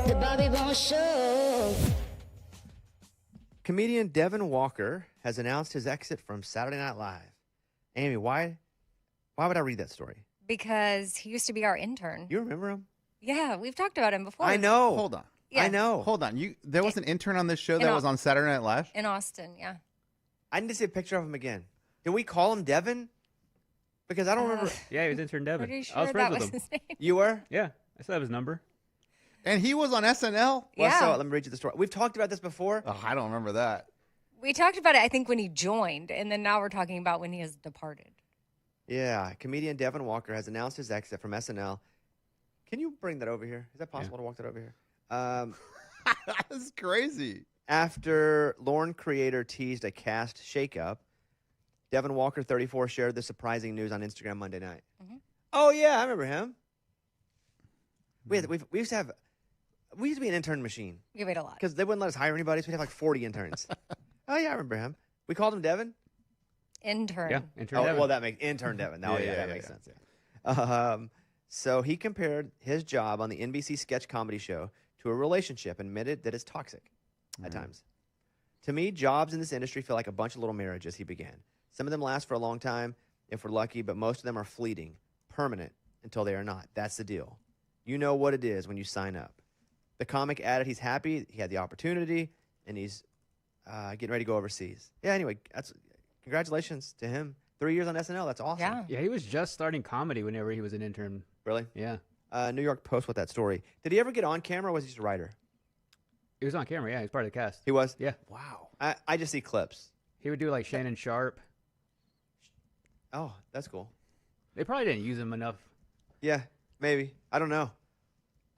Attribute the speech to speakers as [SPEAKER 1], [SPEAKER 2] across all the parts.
[SPEAKER 1] The Bobby Bones Show.
[SPEAKER 2] Comedian Devin Walker has announced his exit from Saturday Night Live. Amy, why would I read that story?
[SPEAKER 3] Because he used to be our intern.
[SPEAKER 2] You remember him?
[SPEAKER 3] Yeah, we've talked about him before.
[SPEAKER 2] I know.
[SPEAKER 4] Hold on.
[SPEAKER 3] Yeah.
[SPEAKER 2] I know.
[SPEAKER 4] Hold on. There was an intern on this show
[SPEAKER 3] In
[SPEAKER 4] that
[SPEAKER 3] Au-
[SPEAKER 4] was on Saturday Night Live?
[SPEAKER 3] In Austin, yeah.
[SPEAKER 2] I need to see a picture of him again. Did we call him Devin? Because I don't remember.
[SPEAKER 5] Yeah, he was intern Devin.
[SPEAKER 3] Pretty
[SPEAKER 5] I
[SPEAKER 3] sure
[SPEAKER 5] was
[SPEAKER 3] that
[SPEAKER 5] friends
[SPEAKER 3] was
[SPEAKER 5] with him.
[SPEAKER 3] his name.
[SPEAKER 2] You were?
[SPEAKER 5] Yeah, I still have his number.
[SPEAKER 4] And he was on SNL?
[SPEAKER 2] Well,
[SPEAKER 3] Yeah.
[SPEAKER 2] so let me read you the story. We've talked about this before.
[SPEAKER 4] Oh, I don't remember that.
[SPEAKER 3] We talked about it, I think, when he joined, and then now we're talking about when he has departed.
[SPEAKER 2] Yeah, comedian Devin Walker has announced his exit from SNL. Can you bring that over here? Is that possible to walk that over here?
[SPEAKER 4] That's crazy.
[SPEAKER 2] After Lorne creator teased a cast shakeup, Devin Walker, 34, shared the surprising news on Instagram Monday night.
[SPEAKER 3] Mhm.
[SPEAKER 2] Oh, yeah, I remember him. We used to be an intern machine
[SPEAKER 3] We wait a lot.
[SPEAKER 2] because they wouldn't let us hire anybody, so we'd have like 40 interns. Oh, yeah, I remember him. We called him Devin.
[SPEAKER 3] Intern.
[SPEAKER 5] Yeah, intern
[SPEAKER 2] Oh,
[SPEAKER 5] Devin.
[SPEAKER 2] well, that makes intern Devin. Oh, yeah, that makes sense. Yeah. So he compared his job on the NBC sketch comedy show to a relationship and admitted that it's toxic at times. To me, jobs in this industry feel like a bunch of little marriages, he began. Some of them last for a long time, if we're lucky, but most of them are fleeting, permanent, until they are not. That's the deal. You know what it is when you sign up. The comic added he's happy, he had the opportunity, and he's getting ready to go overseas. Yeah, anyway, congratulations to him. 3 years on SNL, that's awesome.
[SPEAKER 3] Yeah.
[SPEAKER 5] Yeah, he was just starting comedy whenever he was an intern.
[SPEAKER 2] Really?
[SPEAKER 5] Yeah.
[SPEAKER 2] New York Post with that story. Did he ever get on camera or was he just a writer?
[SPEAKER 5] He was on camera, yeah. He was part of the cast.
[SPEAKER 2] He was?
[SPEAKER 5] Yeah.
[SPEAKER 4] Wow.
[SPEAKER 2] I just see clips.
[SPEAKER 5] He would do like Shannon Sharp.
[SPEAKER 2] Oh, that's cool.
[SPEAKER 5] They probably didn't use him enough.
[SPEAKER 2] Yeah, maybe. I don't know.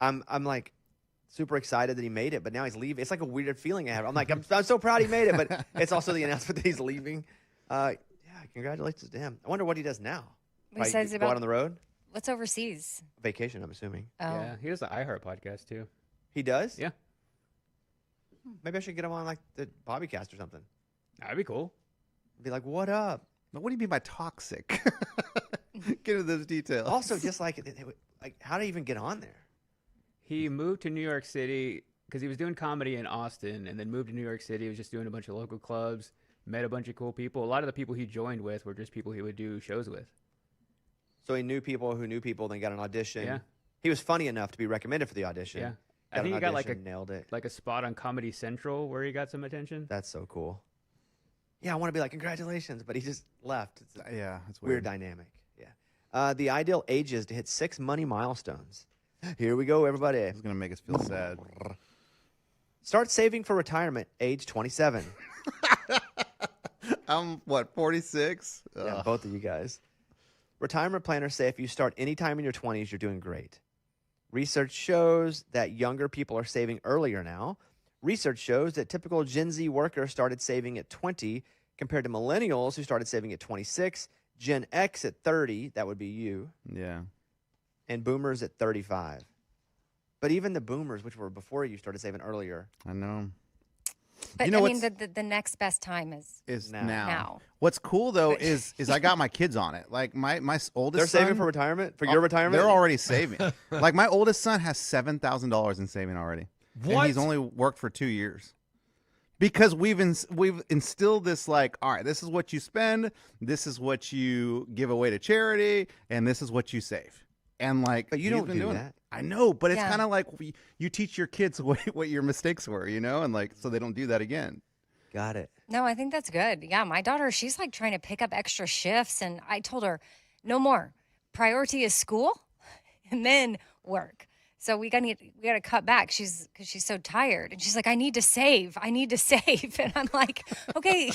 [SPEAKER 2] I'm like super excited that he made it, but now he's leaving. It's like a weird feeling I have. I'm like, I'm so proud he made it, but it's also the announcement that he's leaving. Yeah, congratulations to him. I wonder what he does now.
[SPEAKER 3] He says
[SPEAKER 2] go
[SPEAKER 3] about
[SPEAKER 2] out on the road?
[SPEAKER 3] what's overseas.
[SPEAKER 2] Vacation, I'm assuming.
[SPEAKER 3] Oh.
[SPEAKER 5] Yeah, he does the iHeart podcast too.
[SPEAKER 2] He does?
[SPEAKER 5] Yeah.
[SPEAKER 2] Maybe I should get him on like the Bobbycast or something.
[SPEAKER 5] That'd be cool.
[SPEAKER 2] Be like, what up?
[SPEAKER 4] But what do you mean by toxic? Get into those details.
[SPEAKER 2] Also, just like how do you even get on there?
[SPEAKER 5] He moved to New York City because he was doing comedy in Austin and then moved to New York City. He was just doing a bunch of local clubs, met a bunch of cool people. A lot of the people he joined with were just people he would do shows with.
[SPEAKER 2] So he knew people who knew people, then got an audition.
[SPEAKER 5] Yeah.
[SPEAKER 2] He was funny enough to be recommended for the audition.
[SPEAKER 5] Yeah. I
[SPEAKER 2] Got
[SPEAKER 5] think
[SPEAKER 2] an
[SPEAKER 5] he got like
[SPEAKER 2] audition, nailed it.
[SPEAKER 5] a spot on Comedy Central where he got some attention.
[SPEAKER 2] That's so cool. Yeah, I want to be like, congratulations, but he just left. It's a
[SPEAKER 4] Yeah, it's
[SPEAKER 2] weird
[SPEAKER 4] weird.
[SPEAKER 2] dynamic. Yeah. The ideal age is to hit 6 money milestones. Here we go, everybody.
[SPEAKER 4] It's going to make us feel sad.
[SPEAKER 2] Start saving for retirement, age 27.
[SPEAKER 4] I'm, 46?
[SPEAKER 2] Yeah, both of you guys. Retirement planners say if you start anytime in your 20s, you're doing great. Research shows that younger people are saving earlier now. Research shows that typical Gen Z workers started saving at 20 compared to millennials who started saving at 26, Gen X at 30, that would be you,
[SPEAKER 4] Yeah.
[SPEAKER 2] and boomers at 35. But even the boomers, which were before you, started saving earlier.
[SPEAKER 4] I know.
[SPEAKER 3] But
[SPEAKER 4] You know
[SPEAKER 3] I mean,
[SPEAKER 4] what's-
[SPEAKER 3] the next best time is
[SPEAKER 4] Is
[SPEAKER 2] Now.
[SPEAKER 3] now.
[SPEAKER 4] What's cool though is I got my kids on it. Like my oldest
[SPEAKER 2] They're saving
[SPEAKER 4] son,
[SPEAKER 2] for retirement? For your retirement?
[SPEAKER 4] They're already saving. Like my oldest son has $7,000 in saving already. And
[SPEAKER 6] What?
[SPEAKER 4] he's only worked for 2 years. Because we've instilled this like, all right, this is what you spend, this is what you give away to charity, and this is what you save. And like,
[SPEAKER 2] But you
[SPEAKER 4] he's
[SPEAKER 2] don't
[SPEAKER 4] been
[SPEAKER 2] do
[SPEAKER 4] doing
[SPEAKER 2] that.
[SPEAKER 4] it. I know, but it's
[SPEAKER 3] Yeah.
[SPEAKER 4] kind of like you teach your kids what your mistakes were, you know, and like so they don't do that again.
[SPEAKER 2] Got it.
[SPEAKER 3] No, I think that's good. Yeah, my daughter, she's like trying to pick up extra shifts, and I told her, no more. Priority is school, and then work. So we gotta cut back. Because she's so tired, and she's like, I need to save, and I'm like, okay,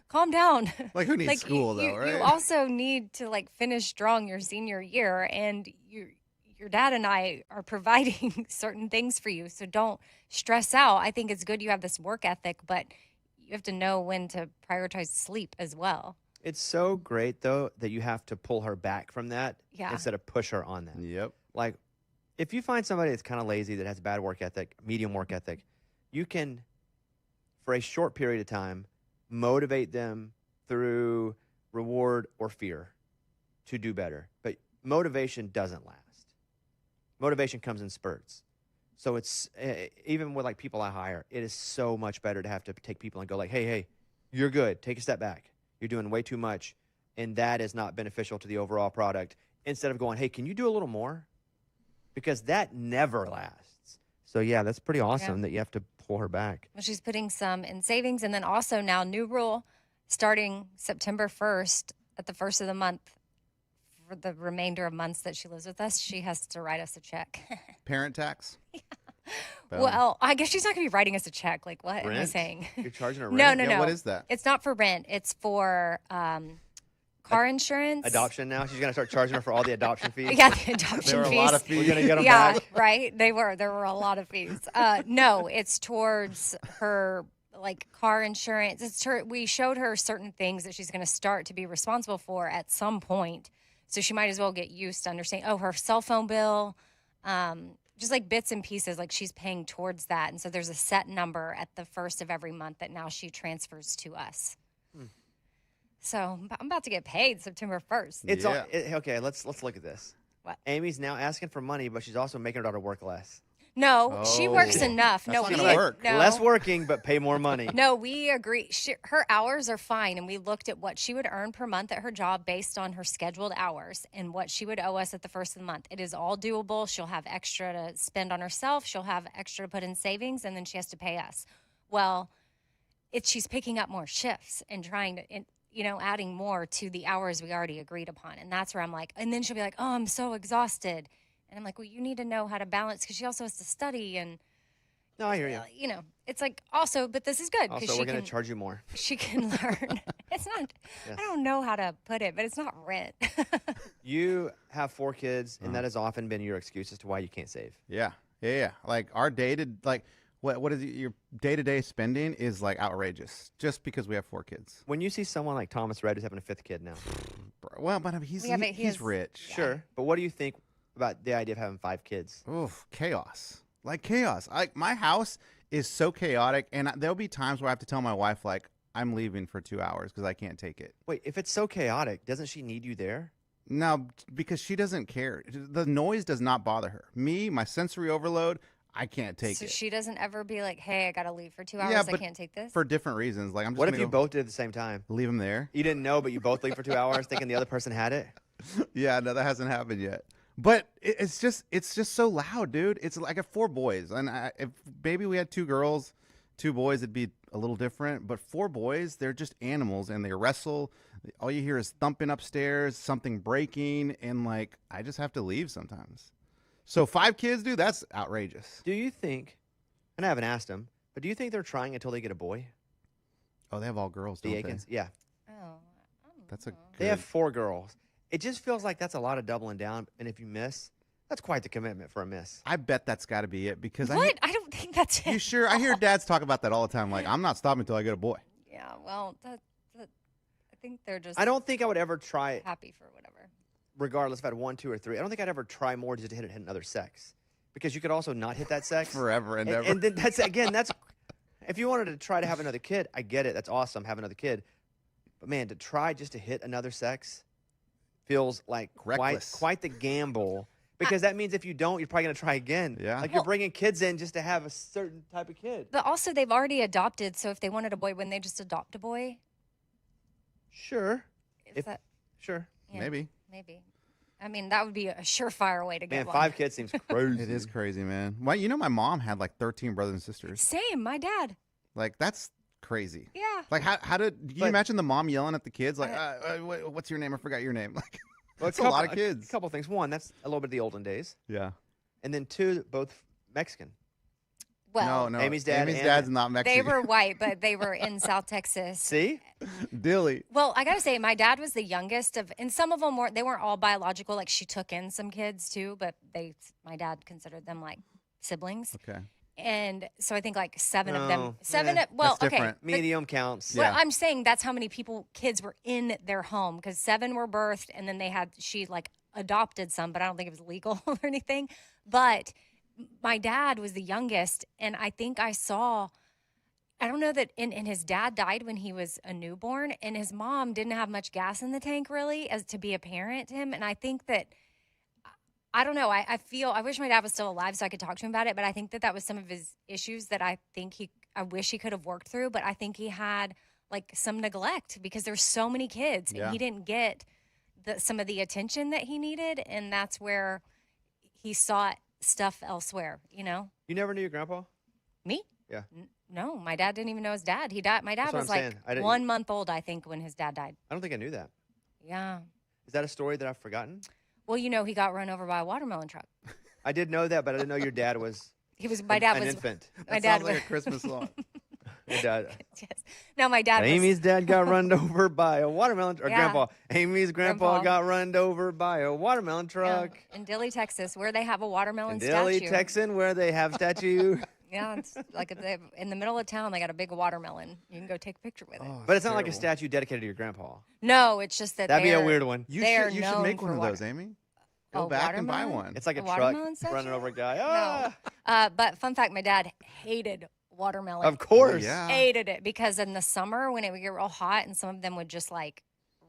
[SPEAKER 3] calm down.
[SPEAKER 4] Like who needs
[SPEAKER 3] Like
[SPEAKER 4] school though,
[SPEAKER 3] you,
[SPEAKER 4] right?
[SPEAKER 3] You also need to like finish strong your senior year, and your dad and I are providing certain things for you. So don't stress out. I think it's good you have this work ethic, but you have to know when to prioritize sleep as well.
[SPEAKER 2] It's so great, though, that you have to pull her back from that
[SPEAKER 3] Yeah.
[SPEAKER 2] instead of push her on that.
[SPEAKER 4] Yep.
[SPEAKER 2] Like, if you find somebody that's kind of lazy, that has bad work ethic, medium work ethic, you can, for a short period of time, motivate them through reward or fear to do better. But motivation doesn't last. Motivation comes in spurts. So it's even with like people I hire, it is so much better to have to take people and go like, hey, you're good. Take a step back. You're doing way too much, and that is not beneficial to the overall product. Instead of going, hey, can you do a little more? Because that never lasts. So yeah, that's pretty awesome that you have to pull her back.
[SPEAKER 3] Well, she's putting some in savings, and then also now new rule starting September 1st at the first of the month. For the remainder of months that she lives with us, she has to write us a check.
[SPEAKER 4] Parent tax. Boom.
[SPEAKER 3] Well, I guess she's not going to be writing us a check. Like, what am I
[SPEAKER 2] Rent?
[SPEAKER 3] saying?
[SPEAKER 2] You're charging her rent?
[SPEAKER 3] No, no,
[SPEAKER 4] Yeah,
[SPEAKER 3] no.
[SPEAKER 4] what is that?
[SPEAKER 3] It's not for rent. It's for car insurance.
[SPEAKER 2] Adoption now? She's going to start charging her for all the adoption fees?
[SPEAKER 3] Yeah, the adoption
[SPEAKER 4] There were a
[SPEAKER 3] fees.
[SPEAKER 4] lot of
[SPEAKER 2] We're
[SPEAKER 4] fees.
[SPEAKER 2] going to get them
[SPEAKER 3] Yeah,
[SPEAKER 2] back?
[SPEAKER 3] right. There were a lot of fees. No, it's towards her like car insurance. We showed her certain things that she's going to start to be responsible for at some point. So she might as well get used to understanding. Oh, her cell phone bill, just like bits and pieces. Like she's paying towards that, and so there's a set number at the first of every month that now she transfers to us. So I'm about to get paid September 1st.
[SPEAKER 2] It's
[SPEAKER 4] Yeah.
[SPEAKER 2] okay, let's look at this.
[SPEAKER 3] What?
[SPEAKER 2] Amy's now asking for money, but she's also making her daughter work less.
[SPEAKER 3] No, she works
[SPEAKER 4] Oh,
[SPEAKER 3] enough.
[SPEAKER 4] that's
[SPEAKER 3] No,
[SPEAKER 4] not
[SPEAKER 3] we
[SPEAKER 4] gonna work.
[SPEAKER 3] No.
[SPEAKER 2] Less working, but pay more money.
[SPEAKER 3] No, we agree. Her hours are fine, and we looked at what she would earn per month at her job based on her scheduled hours and what she would owe us at the first of the month. It is all doable. She'll have extra to spend on herself. She'll have extra to put in savings, and then she has to pay us. Well, she's picking up more shifts and trying to, adding more to the hours we already agreed upon. And that's where I'm like, and then she'll be like, oh, I'm so exhausted. And I'm like, well, you need to know how to balance because she also has to study and,
[SPEAKER 2] No, I hear you.
[SPEAKER 3] it's like also, but this is good
[SPEAKER 2] Also,
[SPEAKER 3] because
[SPEAKER 2] we're going to charge you more.
[SPEAKER 3] she can learn. It's not,
[SPEAKER 2] Yes.
[SPEAKER 3] I don't know how to put it, but it's not rent.
[SPEAKER 2] You have 4 kids, and that has often been your excuse as to why you can't save.
[SPEAKER 4] Yeah. Like our what is it, your day-to-day spending is like outrageous just because we have 4 kids.
[SPEAKER 2] When you see someone like Thomas Red who's having a 5th kid now,
[SPEAKER 4] Well, but he's
[SPEAKER 3] Yeah, but he
[SPEAKER 4] he's
[SPEAKER 3] has-
[SPEAKER 4] rich.
[SPEAKER 2] sure, but what do you think about the idea of having 5 kids?
[SPEAKER 4] Oof, chaos. Like chaos. My house is so chaotic, and there'll be times where I have to tell my wife like I'm leaving for 2 hours because I can't take it.
[SPEAKER 2] Wait, if it's so chaotic, doesn't she need you there?
[SPEAKER 4] No, because she doesn't care. The noise does not bother her. Me, my sensory overload, I can't take
[SPEAKER 3] So
[SPEAKER 4] it.
[SPEAKER 3] she doesn't ever be like, hey, I got to leave for 2 hours.
[SPEAKER 4] Yeah,
[SPEAKER 3] I
[SPEAKER 4] but
[SPEAKER 3] can't take this.
[SPEAKER 4] For different reasons. Like I'm just
[SPEAKER 2] What if
[SPEAKER 4] gonna
[SPEAKER 2] you
[SPEAKER 4] go
[SPEAKER 2] both did it at the same time?
[SPEAKER 4] leave him there?
[SPEAKER 2] You didn't know, but you both leave for 2 hours thinking the other person had it?
[SPEAKER 4] Yeah, no, that hasn't happened yet. But it's just so loud, dude. It's like I have 4 boys, and if maybe we had 2 girls, 2 boys, it'd be a little different. But 4 boys, they're just animals, and they wrestle. All you hear is thumping upstairs, something breaking, and like I just have to leave sometimes. So 5 kids, dude, that's outrageous.
[SPEAKER 2] Do you think, and I haven't asked them, but do you think they're trying until they get a boy?
[SPEAKER 4] Oh, they have all girls,
[SPEAKER 2] The
[SPEAKER 4] don't they?
[SPEAKER 2] Aikens? Yeah.
[SPEAKER 3] Oh,
[SPEAKER 4] That's a
[SPEAKER 2] They have
[SPEAKER 4] good-
[SPEAKER 2] 4 girls. It just feels like that's a lot of doubling down. And if you miss, that's quite the commitment for a miss.
[SPEAKER 4] I bet that's got to be it because
[SPEAKER 3] what? I don't think that's it.
[SPEAKER 4] You sure? I hear dads talk about that all the time. Like, I'm not stopping until I get a boy.
[SPEAKER 3] Yeah, well, I think they're just
[SPEAKER 2] I don't think I would ever try,
[SPEAKER 3] happy for whatever.
[SPEAKER 2] regardless if I had 1, 2, or 3. I don't think I'd ever try more just to hit another sex. Because you could also not hit that sex.
[SPEAKER 4] Forever and ever.
[SPEAKER 2] And then that's, if you wanted to try to have another kid, I get it. That's awesome, have another kid. But man, to try just to hit another sex feels like
[SPEAKER 4] Reckless.
[SPEAKER 2] quite the gamble. Because that means if you don't, you're probably going to try again.
[SPEAKER 4] Yeah.
[SPEAKER 2] Like you're bringing kids in just to have a certain type of kid.
[SPEAKER 3] But also, they've already adopted. So if they wanted a boy, wouldn't they just adopt a boy?
[SPEAKER 2] Sure.
[SPEAKER 3] Is that
[SPEAKER 2] Sure.
[SPEAKER 3] yeah,
[SPEAKER 4] Maybe.
[SPEAKER 3] Maybe. I mean, that would be a surefire way to get
[SPEAKER 2] Man,
[SPEAKER 3] one.
[SPEAKER 2] 5 kids seems crazy.
[SPEAKER 4] It is crazy, man. Why? You know, my mom had like 13 brothers and sisters.
[SPEAKER 3] Same, my dad.
[SPEAKER 4] Like, that's crazy.
[SPEAKER 3] Yeah.
[SPEAKER 4] Like, how did you
[SPEAKER 2] But-
[SPEAKER 4] imagine the mom yelling at the kids? Like, what's your name? I forgot your name. Like,
[SPEAKER 2] Well,
[SPEAKER 4] that's a lot of kids.
[SPEAKER 2] A couple things. 1, that's a little bit of the olden days.
[SPEAKER 4] Yeah.
[SPEAKER 2] And then 2, both Mexican.
[SPEAKER 3] Well,
[SPEAKER 4] No.
[SPEAKER 2] Amy's dad
[SPEAKER 4] Amy's
[SPEAKER 2] and-
[SPEAKER 4] dad's not Mexican.
[SPEAKER 3] they were white, but they were in South Texas.
[SPEAKER 2] See?
[SPEAKER 4] Dilly.
[SPEAKER 3] Well, I gotta say, my dad was the youngest of, and some of them weren't. They weren't all biological. Like she took in some kids too, but my dad considered them like siblings.
[SPEAKER 4] Okay.
[SPEAKER 3] And so I think like 7 of
[SPEAKER 2] No,
[SPEAKER 3] them. 7.
[SPEAKER 2] eh,
[SPEAKER 3] Well,
[SPEAKER 4] that's
[SPEAKER 3] okay.
[SPEAKER 4] different.
[SPEAKER 3] but-
[SPEAKER 2] Medium counts.
[SPEAKER 3] Well,
[SPEAKER 4] Yeah.
[SPEAKER 3] I'm saying that's how many kids were in their home because 7 were birthed, and then she like adopted some, but I don't think it was legal or anything. But my dad was the youngest, and I think I don't know that, and his dad died when he was a newborn, and his mom didn't have much gas in the tank really as to be a parent to him. And I think that I don't know. I feel I wish my dad was still alive so I could talk to him about it. But I think that was some of his issues that I wish he could have worked through. But I think he had like some neglect because there's so many kids
[SPEAKER 4] Yeah.
[SPEAKER 3] and he didn't get some of the attention that he needed, and that's where he sought stuff elsewhere. You know,
[SPEAKER 2] You never knew your grandpa?
[SPEAKER 3] me?
[SPEAKER 2] Yeah.
[SPEAKER 3] No, my dad didn't even know his dad. He died. My dad
[SPEAKER 2] That's what
[SPEAKER 3] was
[SPEAKER 2] I'm
[SPEAKER 3] like
[SPEAKER 2] saying. I didn't-
[SPEAKER 3] 1 month old, I think, when his dad died.
[SPEAKER 2] I don't think I knew that.
[SPEAKER 3] Yeah.
[SPEAKER 2] Is that a story that I've forgotten?
[SPEAKER 3] Well, you know, he got run over by a watermelon truck.
[SPEAKER 2] I did know that, but I didn't know your dad was
[SPEAKER 3] He was my dad
[SPEAKER 2] an
[SPEAKER 3] was
[SPEAKER 2] infant.
[SPEAKER 3] my
[SPEAKER 4] That
[SPEAKER 3] dad
[SPEAKER 4] sounds like
[SPEAKER 3] was
[SPEAKER 4] a Christmas song.
[SPEAKER 2] Your dad.
[SPEAKER 3] yes. No, my dad was
[SPEAKER 2] Amy's dad got run over by a watermelon or
[SPEAKER 3] Yeah.
[SPEAKER 2] grandpa. Amy's grandpa
[SPEAKER 3] Grandpa.
[SPEAKER 2] got run over by a watermelon
[SPEAKER 3] yeah,
[SPEAKER 2] truck.
[SPEAKER 3] in Dilley, Texas, where they have a watermelon
[SPEAKER 2] In Dilley,
[SPEAKER 3] statue.
[SPEAKER 2] Texan, where they have statue.
[SPEAKER 3] Yeah, it's like in the middle of town. They got a big watermelon. You can go take a picture with it.
[SPEAKER 2] But it's not like a
[SPEAKER 4] terrible.
[SPEAKER 2] statue dedicated to your grandpa.
[SPEAKER 3] No, it's just that
[SPEAKER 2] That'd be a
[SPEAKER 3] they're-
[SPEAKER 2] weird one.
[SPEAKER 4] You
[SPEAKER 3] They are
[SPEAKER 4] should
[SPEAKER 3] known
[SPEAKER 4] make
[SPEAKER 3] for
[SPEAKER 4] one of
[SPEAKER 3] water-
[SPEAKER 4] those, Amy. Go
[SPEAKER 3] A
[SPEAKER 4] back and buy
[SPEAKER 3] watermelon?
[SPEAKER 4] one.
[SPEAKER 2] It's like a
[SPEAKER 3] A
[SPEAKER 2] truck
[SPEAKER 3] watermelon statue?
[SPEAKER 2] running over a guy.
[SPEAKER 3] No.
[SPEAKER 2] Ah,
[SPEAKER 3] But fun fact, my dad hated watermelon.
[SPEAKER 2] of course.
[SPEAKER 4] Yeah.
[SPEAKER 3] Hated it because in the summer when it would get real hot and some of them would just like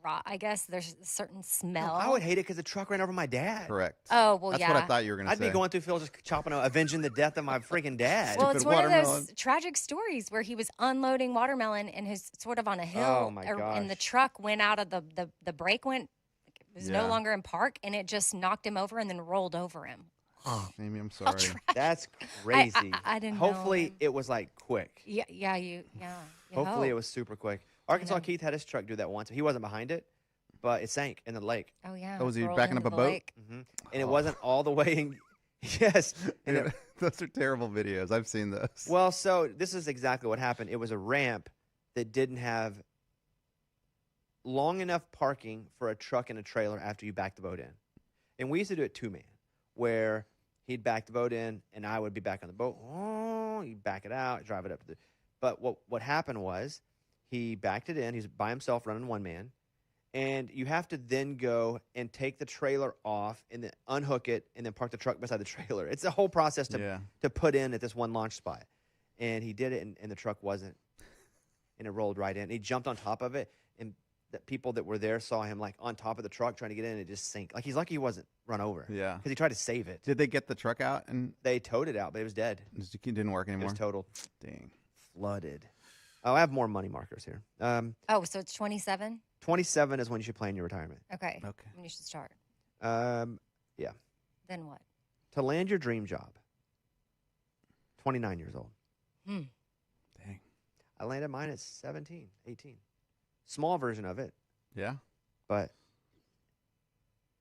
[SPEAKER 3] rot. I guess there's a certain
[SPEAKER 2] No,
[SPEAKER 3] smell.
[SPEAKER 2] I would hate it because the truck ran over my dad.
[SPEAKER 4] Correct.
[SPEAKER 3] Oh well,
[SPEAKER 4] That's
[SPEAKER 3] yeah.
[SPEAKER 4] what I thought you were going to
[SPEAKER 2] I'd
[SPEAKER 4] say.
[SPEAKER 2] be going through fields just chopping, avenging the death of my freaking dad.
[SPEAKER 3] Well, it's
[SPEAKER 4] Stupid
[SPEAKER 3] one of
[SPEAKER 4] watermelon.
[SPEAKER 3] those tragic stories where he was unloading watermelon and his sort of on a hill,
[SPEAKER 2] Oh, my
[SPEAKER 3] and the
[SPEAKER 2] gosh.
[SPEAKER 3] truck went out of the brake went. It was no
[SPEAKER 4] Yeah.
[SPEAKER 3] longer in park, and it just knocked him over and then rolled over him.
[SPEAKER 4] Amy, I'm
[SPEAKER 3] How
[SPEAKER 4] sorry.
[SPEAKER 3] tragic.
[SPEAKER 2] That's crazy.
[SPEAKER 3] I didn't know
[SPEAKER 2] Hopefully
[SPEAKER 3] him.
[SPEAKER 2] it was like quick.
[SPEAKER 3] Yeah, you
[SPEAKER 2] Hopefully it
[SPEAKER 3] hope.
[SPEAKER 2] was super quick. Arkansas
[SPEAKER 3] know.
[SPEAKER 2] Keith had his truck do that once. He wasn't behind it, but it sank in the lake.
[SPEAKER 3] Oh yeah.
[SPEAKER 4] Oh, was he
[SPEAKER 3] rolled
[SPEAKER 4] backing
[SPEAKER 3] into
[SPEAKER 4] up a
[SPEAKER 3] the
[SPEAKER 4] boat?
[SPEAKER 3] lake.
[SPEAKER 2] And it wasn't all the way in. Yes. And
[SPEAKER 4] Yeah, those are terrible videos. I've seen those.
[SPEAKER 2] well, so this is exactly what happened. It was a ramp that didn't have long enough parking for a truck and a trailer after you back the boat in. And we used to do it 2-man, where he'd back the boat in and I would be back on the boat. Oh, he'd back it out, drive it up to the. But what happened was he backed it in. He's by himself running 1-man. And you have to then go and take the trailer off and then unhook it and then park the truck beside the trailer. It's a whole process to put in at this one launch spot. And he did it, and the truck wasn't. And it rolled right in. He jumped on top of it, and the people that were there saw him like on top of the truck trying to get in, and it just sank. Like he's lucky he wasn't run over.
[SPEAKER 4] Yeah.
[SPEAKER 2] Because he tried to save it.
[SPEAKER 4] Did they get the truck out and
[SPEAKER 2] They towed it out, but it was dead.
[SPEAKER 4] it didn't work
[SPEAKER 2] It
[SPEAKER 4] anymore?
[SPEAKER 2] was totaled.
[SPEAKER 4] Dang.
[SPEAKER 2] Flooded. Oh, I have more money markers here.
[SPEAKER 3] Oh, so it's 27.
[SPEAKER 2] 27 is when you should plan your retirement.
[SPEAKER 3] Okay.
[SPEAKER 4] Okay.
[SPEAKER 3] When you should start.
[SPEAKER 2] Yeah.
[SPEAKER 3] Then what?
[SPEAKER 2] To land your dream job. 29 years old.
[SPEAKER 3] Hmm.
[SPEAKER 4] Dang.
[SPEAKER 2] I landed mine at 17, 18. Small version of it,
[SPEAKER 4] Yeah.
[SPEAKER 2] but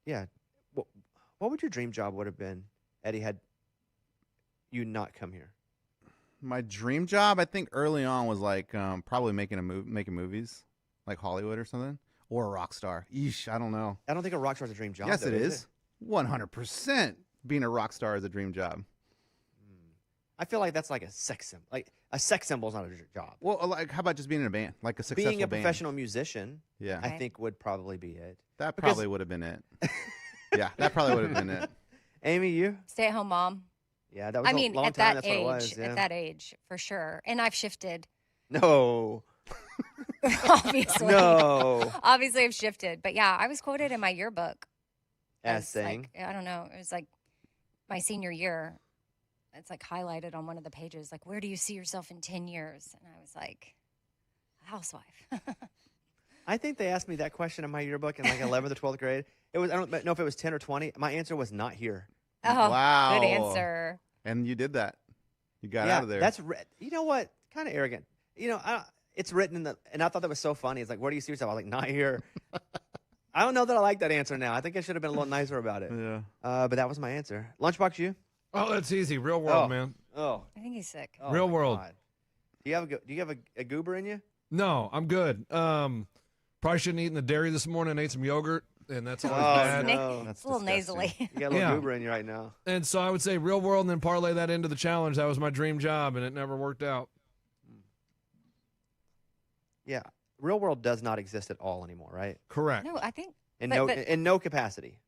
[SPEAKER 2] yeah. What would your dream job would have been, Eddie, had you not come here?
[SPEAKER 4] My dream job, I think early on was like probably making movies, like Hollywood or something, or a rock star. Yeesh, I don't know.
[SPEAKER 2] I don't think a rock star's a dream job.
[SPEAKER 4] Yes,
[SPEAKER 2] though,
[SPEAKER 4] it is. 100%. Being a rock star is a dream job.
[SPEAKER 2] I feel like that's like a sex symbol. Like a sex symbol is not a job.
[SPEAKER 4] Well, like how about just being in a band, like a successful
[SPEAKER 2] Being a
[SPEAKER 4] band?
[SPEAKER 2] professional musician,
[SPEAKER 4] Yeah,
[SPEAKER 2] I
[SPEAKER 3] Okay.
[SPEAKER 2] think would probably be it.
[SPEAKER 4] that
[SPEAKER 2] because-
[SPEAKER 4] probably would have been it. Yeah, that probably would have been it.
[SPEAKER 2] Amy, you?
[SPEAKER 3] Stay at home mom.
[SPEAKER 2] Yeah, that was
[SPEAKER 3] I mean,
[SPEAKER 2] a long
[SPEAKER 3] at
[SPEAKER 2] time.
[SPEAKER 3] that
[SPEAKER 2] That's what it was.
[SPEAKER 3] age,
[SPEAKER 2] Yeah.
[SPEAKER 3] at that age, for sure. And I've shifted,
[SPEAKER 2] No.
[SPEAKER 3] obviously.
[SPEAKER 2] No.
[SPEAKER 3] Obviously, I've shifted. But yeah, I was quoted in my yearbook
[SPEAKER 2] As saying.
[SPEAKER 3] like, I don't know, it was like my senior year. It's like highlighted on one of the pages, like, where do you see yourself in 10 years? And I was like, a housewife.
[SPEAKER 2] I think they asked me that question in my yearbook in like 11th or 12th grade. It was, I don't know if it was 10 or 20. My answer was not here.
[SPEAKER 3] Oh,
[SPEAKER 4] Wow.
[SPEAKER 3] good answer.
[SPEAKER 4] And you did that. You got
[SPEAKER 2] yeah,
[SPEAKER 4] out of there.
[SPEAKER 2] That's you know what? Kind of arrogant. You know, it's written in the, and I thought that was so funny. It's like, where do you see yourself? I was like, not here. I don't know that I like that answer now. I think I should have been a little nicer about it.
[SPEAKER 4] yeah.
[SPEAKER 2] But that was my answer. Lunchbox, you?
[SPEAKER 6] Oh, that's easy. Real world,
[SPEAKER 2] Oh.
[SPEAKER 6] man.
[SPEAKER 2] Oh.
[SPEAKER 3] I think he's sick.
[SPEAKER 2] Oh
[SPEAKER 6] Real
[SPEAKER 2] my
[SPEAKER 6] world.
[SPEAKER 2] God. Do you have a goober in you?
[SPEAKER 6] No, I'm good. Probably shouldn't have eaten the dairy this morning. Ate some yogurt, and that's always
[SPEAKER 2] Oh,
[SPEAKER 6] bad.
[SPEAKER 2] no.
[SPEAKER 4] That's
[SPEAKER 3] It's a little
[SPEAKER 4] disgusting.
[SPEAKER 3] nasally.
[SPEAKER 2] You got a little
[SPEAKER 6] Yeah.
[SPEAKER 2] goober in you right now.
[SPEAKER 6] And so I would say real world, and then parlay that into the challenge. That was my dream job, and it never worked out.
[SPEAKER 2] Yeah. Real world does not exist at all anymore, right?
[SPEAKER 6] Correct.
[SPEAKER 3] No, I think
[SPEAKER 2] In
[SPEAKER 3] But-
[SPEAKER 2] in no capacity.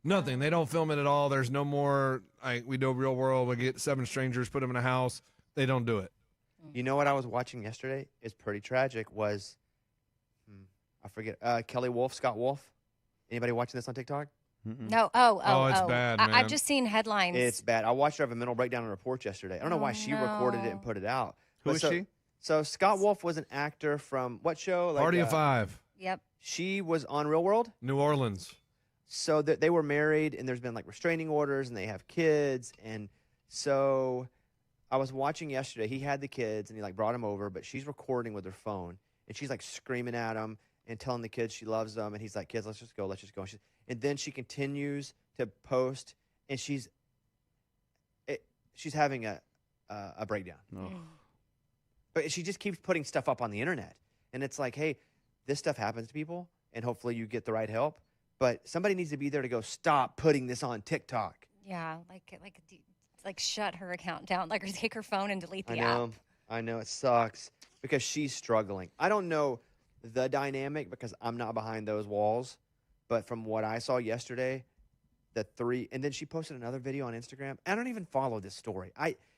[SPEAKER 6] Nothing. They don't film it at all. There's no more. We do real world. We get 7 strangers, put them in a house. They don't do it.
[SPEAKER 2] You know what I was watching yesterday? It's pretty tragic. Was I forget Kelly Wolf, Scott Wolf? Anybody watching this on TikTok?
[SPEAKER 3] No.
[SPEAKER 6] Oh, it's bad, man.
[SPEAKER 3] I've just seen headlines.
[SPEAKER 2] It's bad. I watched her have a mental breakdown and report yesterday. I don't know why she recorded it and
[SPEAKER 3] no.
[SPEAKER 2] put it out.
[SPEAKER 4] Who
[SPEAKER 2] But
[SPEAKER 4] is
[SPEAKER 2] so,
[SPEAKER 4] she?
[SPEAKER 2] So Scott Wolf was an actor from what show? Like,
[SPEAKER 6] Party of Five,
[SPEAKER 3] Yep.
[SPEAKER 2] She was on Real World.
[SPEAKER 6] New Orleans.
[SPEAKER 2] So that they were married, and there's been like restraining orders, and they have kids, and so I was watching yesterday. He had the kids, and he like brought them over, but she's recording with her phone, and she's like screaming at him and telling the kids she loves them, and he's like, "Kids, let's just go, let's just go." And then she continues to post, and she's having a breakdown.
[SPEAKER 4] Oh.
[SPEAKER 2] But she just keeps putting stuff up on the internet, and it's like, hey, this stuff happens to people, and hopefully you get the right help. But somebody needs to be there to go, stop putting this on TikTok.
[SPEAKER 3] Yeah, like shut her account down, like or take her phone and delete the app.
[SPEAKER 2] I know it sucks because she's struggling. I don't know the dynamic because I'm not behind those walls, but from what I saw yesterday, and then she posted another video on Instagram. I don't even follow this story.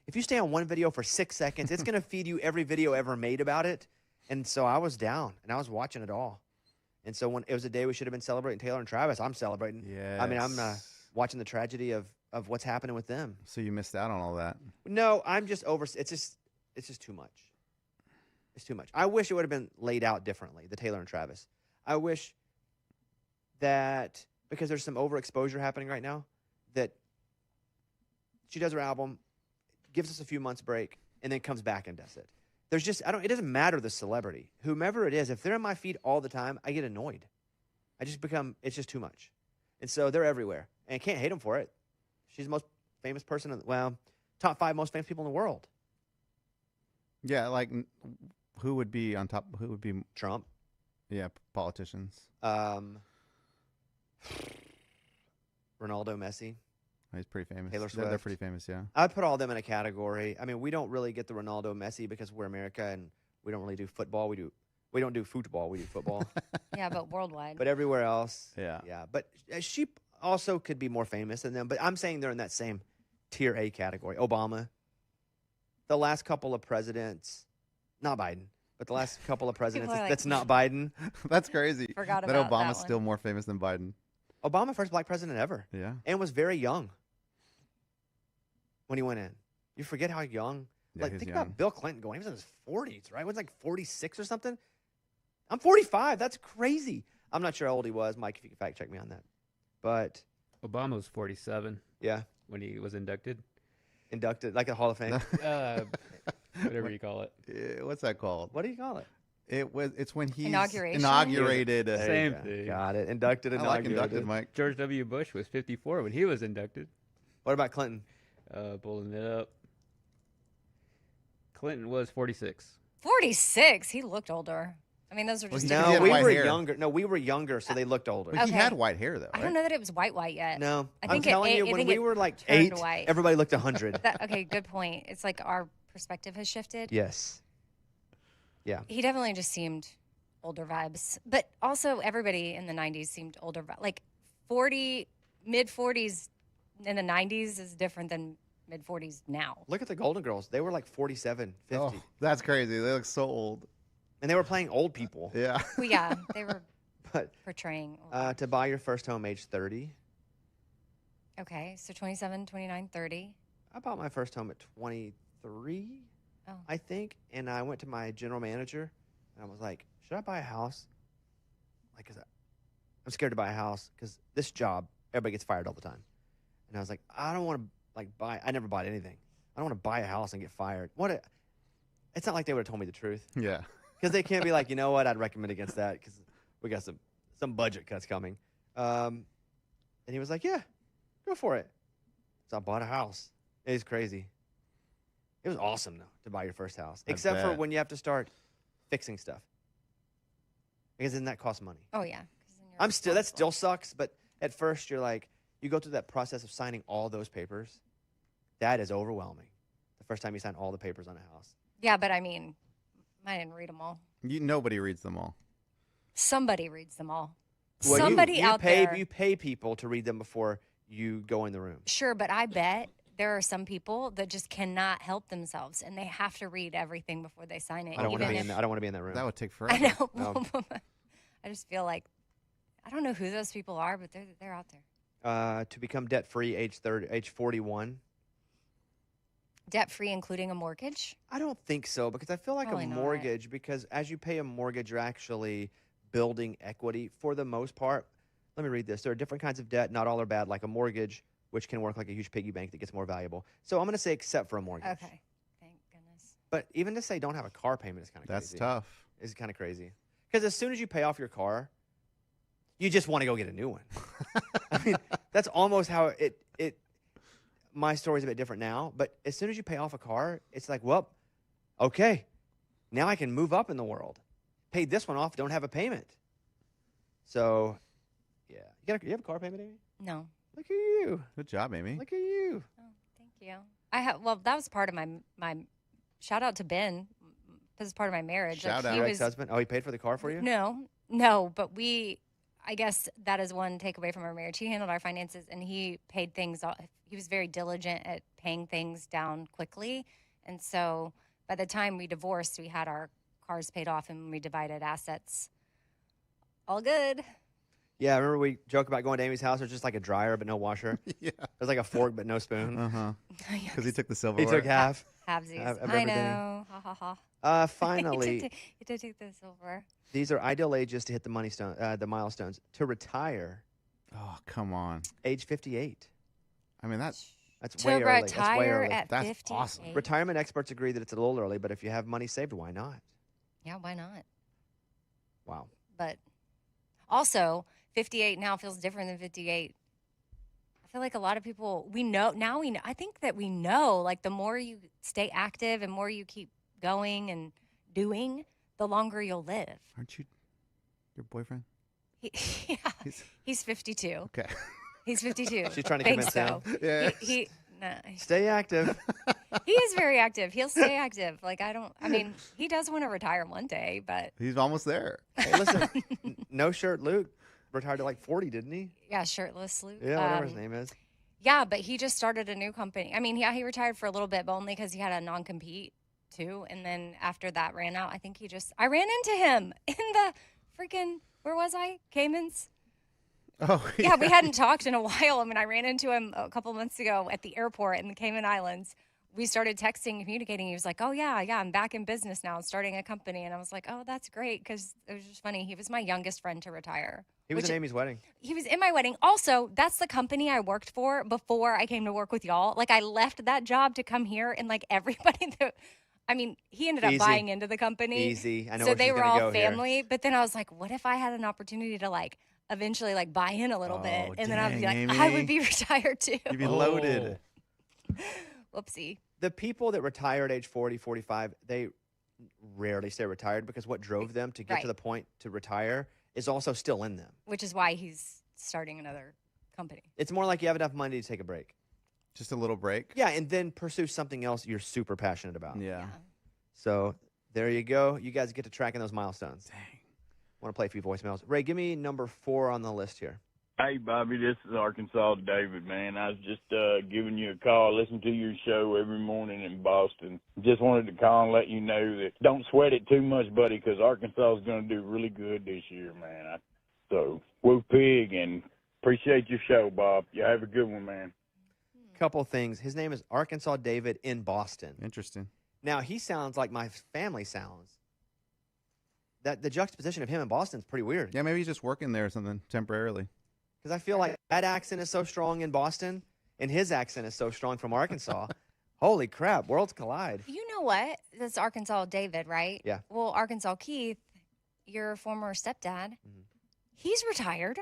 [SPEAKER 2] If you stay on one video for 6 seconds, it's going to feed you every video ever made about it. And so I was down and I was watching it all. And so when it was a day we should have been celebrating Taylor and Travis, I'm celebrating.
[SPEAKER 4] Yes.
[SPEAKER 2] I mean, I'm watching the tragedy of what's happening with them.
[SPEAKER 4] So you missed out on all that.
[SPEAKER 2] No, I'm just over. It's just too much. It's too much. I wish it would have been laid out differently, the Taylor and Travis. I wish that, because there's some overexposure happening right now, that she does her album, gives us a few months break, and then comes back and does it. There's just, it doesn't matter the celebrity. Whomever it is, if they're in my feed all the time, I get annoyed. It's just too much. And so they're everywhere. And I can't hate them for it. She's the most famous person, top 5 most famous people in the world.
[SPEAKER 4] Yeah, like who would be on top? Who would be?
[SPEAKER 2] Trump.
[SPEAKER 4] Yeah, politicians.
[SPEAKER 2] Ronaldo, Messi.
[SPEAKER 4] He's pretty famous.
[SPEAKER 2] Taylor
[SPEAKER 4] They're
[SPEAKER 2] Swift.
[SPEAKER 4] pretty famous, yeah.
[SPEAKER 2] I'd put all them in a category. I mean, we don't really get the Ronaldo, Messi because we're America and we don't really do football. We don't do football. We do football.
[SPEAKER 3] Yeah, but worldwide.
[SPEAKER 2] But everywhere else,
[SPEAKER 4] Yeah.
[SPEAKER 2] yeah. But she also could be more famous than them. But I'm saying they're in that same tier A category. Obama, the last couple of presidents, not Biden, but the last couple of presidents
[SPEAKER 3] People are like-
[SPEAKER 2] that's not Biden.
[SPEAKER 4] That's crazy.
[SPEAKER 3] Forgot
[SPEAKER 4] that
[SPEAKER 3] about that
[SPEAKER 4] Obama's
[SPEAKER 3] one.
[SPEAKER 4] still more famous than Biden.
[SPEAKER 2] Obama, first black president ever,
[SPEAKER 4] Yeah.
[SPEAKER 2] and was very young when he went in. You forget how young.
[SPEAKER 4] Yeah,
[SPEAKER 2] Like,
[SPEAKER 4] he's
[SPEAKER 2] think
[SPEAKER 4] young.
[SPEAKER 2] about Bill Clinton going. He was in his 40s, right? He was like 46 or something. I'm 45. That's crazy. I'm not sure how old he was, Mike. If you can fact check me on that. But
[SPEAKER 5] Obama was 47
[SPEAKER 2] yeah,
[SPEAKER 5] when he was inducted.
[SPEAKER 2] inducted like a Hall of Fame.
[SPEAKER 5] Whatever you call it.
[SPEAKER 4] What's that called?
[SPEAKER 2] What do you call it?
[SPEAKER 4] It's when he
[SPEAKER 3] Inauguration?
[SPEAKER 4] inaugurated.
[SPEAKER 2] There you
[SPEAKER 5] Same
[SPEAKER 2] go.
[SPEAKER 5] thing.
[SPEAKER 2] Got it. Inducted.
[SPEAKER 4] I like
[SPEAKER 2] Inaugurated.
[SPEAKER 4] inducted, Mike.
[SPEAKER 5] George W. Bush was 54 when he was inducted.
[SPEAKER 2] What about Clinton?
[SPEAKER 5] Pulling it up. Clinton was 46.
[SPEAKER 3] 46. He looked older. I mean, those are
[SPEAKER 4] Well,
[SPEAKER 3] just.
[SPEAKER 4] he
[SPEAKER 3] different-
[SPEAKER 2] No,
[SPEAKER 4] had
[SPEAKER 2] we
[SPEAKER 4] white
[SPEAKER 2] were
[SPEAKER 4] hair.
[SPEAKER 2] younger. No, we were younger, so they looked older.
[SPEAKER 4] But he
[SPEAKER 3] Okay.
[SPEAKER 4] had white hair though.
[SPEAKER 3] I
[SPEAKER 4] Right?
[SPEAKER 3] don't know that it was white yet.
[SPEAKER 2] No,
[SPEAKER 3] I
[SPEAKER 2] I'm
[SPEAKER 3] think
[SPEAKER 2] telling you,
[SPEAKER 3] I
[SPEAKER 2] when
[SPEAKER 3] think
[SPEAKER 2] we
[SPEAKER 3] it
[SPEAKER 2] were like
[SPEAKER 3] turned
[SPEAKER 2] 8,
[SPEAKER 3] white.
[SPEAKER 2] everybody looked 100.
[SPEAKER 3] Okay, good point. It's like our perspective has shifted.
[SPEAKER 2] Yes. Yeah.
[SPEAKER 3] He definitely just seemed older vibes, but also everybody in the 90s seemed older. Like 40, mid 40s in the 90s is different than mid 40s now.
[SPEAKER 2] Look at the Golden Girls. They were like 47, 50.
[SPEAKER 4] Oh, that's crazy. They look so old.
[SPEAKER 2] And they were playing old people.
[SPEAKER 4] Yeah.
[SPEAKER 3] Well, yeah, they were
[SPEAKER 2] But
[SPEAKER 3] portraying. old.
[SPEAKER 2] to buy your first home age 30.
[SPEAKER 3] Okay, so 27, 29, 30.
[SPEAKER 2] I bought my first home at 23,
[SPEAKER 3] Oh.
[SPEAKER 2] I think. And I went to my general manager and I was like, should I buy a house? Like, 'cause I'm scared to buy a house because this job, everybody gets fired all the time. And I was like, I don't want to buy. I never bought anything. I don't want to buy a house and get fired. It's not like they would have told me the truth.
[SPEAKER 4] Yeah.
[SPEAKER 2] Because they can't be like, you know what, I'd recommend against that because we got some budget cuts coming. And he was like, yeah, go for it. So I bought a house. It was crazy. It was awesome, though, to buy your first house.
[SPEAKER 4] I
[SPEAKER 2] Except for
[SPEAKER 4] bet.
[SPEAKER 2] when you have to start fixing stuff. Because then that costs money.
[SPEAKER 3] Oh, yeah. 'cause then you're
[SPEAKER 2] That
[SPEAKER 3] responsible.
[SPEAKER 2] still sucks, but at first you're like, you go through that process of signing all those papers. That is overwhelming. The first time you sign all the papers on a house.
[SPEAKER 3] Yeah, but I mean, I didn't read them all.
[SPEAKER 4] Nobody reads them all.
[SPEAKER 3] Somebody reads them all.
[SPEAKER 2] Well,
[SPEAKER 3] Somebody
[SPEAKER 2] you
[SPEAKER 3] out
[SPEAKER 2] pay,
[SPEAKER 3] there.
[SPEAKER 2] You pay people to read them before you go in the room.
[SPEAKER 3] Sure, but I bet there are some people that just cannot help themselves and they have to read everything before they sign it.
[SPEAKER 2] I don't want to
[SPEAKER 3] even
[SPEAKER 2] be
[SPEAKER 3] if-
[SPEAKER 2] in. I don't want to be in that room.
[SPEAKER 4] That would take
[SPEAKER 3] I
[SPEAKER 4] forever.
[SPEAKER 3] know.
[SPEAKER 2] No.
[SPEAKER 3] I just feel like I don't know who those people are, but they're out there.
[SPEAKER 2] To become debt free, age 41.
[SPEAKER 3] Debt free, including a mortgage.
[SPEAKER 2] I don't think so because I feel like
[SPEAKER 3] Probably
[SPEAKER 2] a
[SPEAKER 3] not.
[SPEAKER 2] mortgage, because as you pay a mortgage, you're actually building equity for the most part. Let me read this. There are different kinds of debt. Not all are bad, like a mortgage, which can work like a huge piggy bank that gets more valuable. So I'm going to say except for a mortgage.
[SPEAKER 3] Okay. Thank goodness.
[SPEAKER 2] But even to say don't have a car payment is kind of
[SPEAKER 4] That's
[SPEAKER 2] crazy.
[SPEAKER 4] tough.
[SPEAKER 2] It's kind of crazy. Because as soon as you pay off your car, you just want to go get a new one. I mean, that's almost how it my story's a bit different now, but as soon as you pay off a car, it's like, well, okay, now I can move up in the world. Paid this one off, don't have a payment. So, yeah. You have a car payment, Amy?
[SPEAKER 3] No.
[SPEAKER 2] Look at you.
[SPEAKER 4] Good job, Amy.
[SPEAKER 2] Look at you.
[SPEAKER 3] Oh, thank you. Well, that was part of my shout out to Ben. This is part of my marriage.
[SPEAKER 4] Shout out.
[SPEAKER 3] He
[SPEAKER 2] Your
[SPEAKER 3] was
[SPEAKER 2] ex-husband? Oh, he paid for the car for you?
[SPEAKER 3] No, but I guess that is one takeaway from our marriage. He handled our finances and he paid things. He was very diligent at paying things down quickly. And so by the time we divorced, we had our cars paid off and we divided assets. All good.
[SPEAKER 2] Yeah, I remember we joke about going to Amy's house. There's just like a dryer but no washer.
[SPEAKER 4] Yeah.
[SPEAKER 2] There's like a fork but no spoon.
[SPEAKER 4] Uh-huh.
[SPEAKER 3] Yeah,
[SPEAKER 4] Because he took the
[SPEAKER 2] He
[SPEAKER 4] silverware.
[SPEAKER 2] took half.
[SPEAKER 3] halvesies.
[SPEAKER 2] of
[SPEAKER 3] I
[SPEAKER 2] everything.
[SPEAKER 3] know. Ha ha ha.
[SPEAKER 2] Finally,
[SPEAKER 3] he did take the silver.
[SPEAKER 2] these are ideal ages to hit the milestones. To retire,
[SPEAKER 4] Oh, come on.
[SPEAKER 2] age 58.
[SPEAKER 4] I mean, that's
[SPEAKER 2] That's
[SPEAKER 3] To
[SPEAKER 2] way early. That's way
[SPEAKER 3] retire
[SPEAKER 2] early.
[SPEAKER 3] at
[SPEAKER 4] That's
[SPEAKER 3] 58.
[SPEAKER 4] awesome.
[SPEAKER 2] Retirement experts agree that it's a little early, but if you have money saved, why not?
[SPEAKER 3] Yeah, why not?
[SPEAKER 2] Wow.
[SPEAKER 3] But also, 58 now feels different than 58. I feel like a lot of people, we know, I think that we know, like the more you stay active and more you keep going and doing, the longer you'll live.
[SPEAKER 4] Aren't you your boyfriend?
[SPEAKER 3] Yeah,
[SPEAKER 4] He's-
[SPEAKER 3] he's 52.
[SPEAKER 4] Okay.
[SPEAKER 3] He's 52.
[SPEAKER 2] She's trying to
[SPEAKER 3] Think
[SPEAKER 2] convince
[SPEAKER 3] so.
[SPEAKER 2] him.
[SPEAKER 4] Yeah.
[SPEAKER 2] Stay active.
[SPEAKER 3] He is very active. He'll stay active. He does want to retire one day, but
[SPEAKER 4] He's almost there.
[SPEAKER 2] Hey, listen, no shirt Luke retired at like 40, didn't he?
[SPEAKER 3] yeah, shirtless Luke.
[SPEAKER 2] Yeah, whatever his name is.
[SPEAKER 3] Yeah, but he just started a new company. I mean, yeah, he retired for a little bit, but only because he had a non-compete too. And then after that ran out, I ran into him in the freaking, where was I? Caymans?
[SPEAKER 4] Oh,
[SPEAKER 3] Yeah, we hadn't talked in a while. I mean, I ran into him a couple months ago at the airport in the Cayman Islands. We started texting, communicating. He was like, oh, yeah, I'm back in business now, starting a company. And I was like, oh, that's great, because it was just funny. He was my youngest friend to retire.
[SPEAKER 2] He was
[SPEAKER 3] which-
[SPEAKER 2] at Amy's wedding.
[SPEAKER 3] He was in my wedding. Also, that's the company I worked for before I came to work with y'all. Like, I left that job to come here, and like everybody he ended up
[SPEAKER 2] Easy.
[SPEAKER 3] buying into the company.
[SPEAKER 2] Easy. I know
[SPEAKER 3] So
[SPEAKER 2] where
[SPEAKER 3] they
[SPEAKER 2] she's
[SPEAKER 3] were
[SPEAKER 2] gonna
[SPEAKER 3] all
[SPEAKER 2] go here.
[SPEAKER 3] family. But then I was like, what if I had an opportunity to like eventually like buy in a little bit,
[SPEAKER 4] Oh,
[SPEAKER 3] and then I would be like,
[SPEAKER 4] dang,
[SPEAKER 3] I
[SPEAKER 4] Amy.
[SPEAKER 3] would be retired too.
[SPEAKER 4] You'd be loaded.
[SPEAKER 3] Whoopsie.
[SPEAKER 2] The people that retire at age 40, 45, they rarely stay retired because what drove them to get
[SPEAKER 3] Right.
[SPEAKER 2] to the point to retire is also still in them.
[SPEAKER 3] Which is why he's starting another company.
[SPEAKER 2] It's more like you have enough money to take a break.
[SPEAKER 4] Just a little break.
[SPEAKER 2] Yeah, and then pursue something else you're super passionate about.
[SPEAKER 4] Yeah.
[SPEAKER 2] So there you go. You guys get to tracking those milestones.
[SPEAKER 4] Dang.
[SPEAKER 2] Want to play a few voicemails. Ray, give me number 4 on the list here.
[SPEAKER 7] Hey, Bobby, this is Arkansas David, man. I was just giving you a call. I listen to your show every morning in Boston. Just wanted to call and let you know that don't sweat it too much, buddy, because Arkansas is going to do really good this year, man. So, woo pig, and appreciate your show, Bob. You have a good one, man.
[SPEAKER 2] Couple things. His name is Arkansas David in Boston.
[SPEAKER 4] Interesting.
[SPEAKER 2] Now, he sounds like my family sounds. That the juxtaposition of him in Boston is pretty weird.
[SPEAKER 4] Yeah, maybe he's just working there or something temporarily.
[SPEAKER 2] Because I feel like that accent is so strong in Boston, and his accent is so strong from Arkansas. Holy crap, worlds collide.
[SPEAKER 3] You know what? That's Arkansas David, right?
[SPEAKER 2] Yeah.
[SPEAKER 3] Well, Arkansas Keith, your former stepdad,
[SPEAKER 2] Mhm.
[SPEAKER 3] he's retired.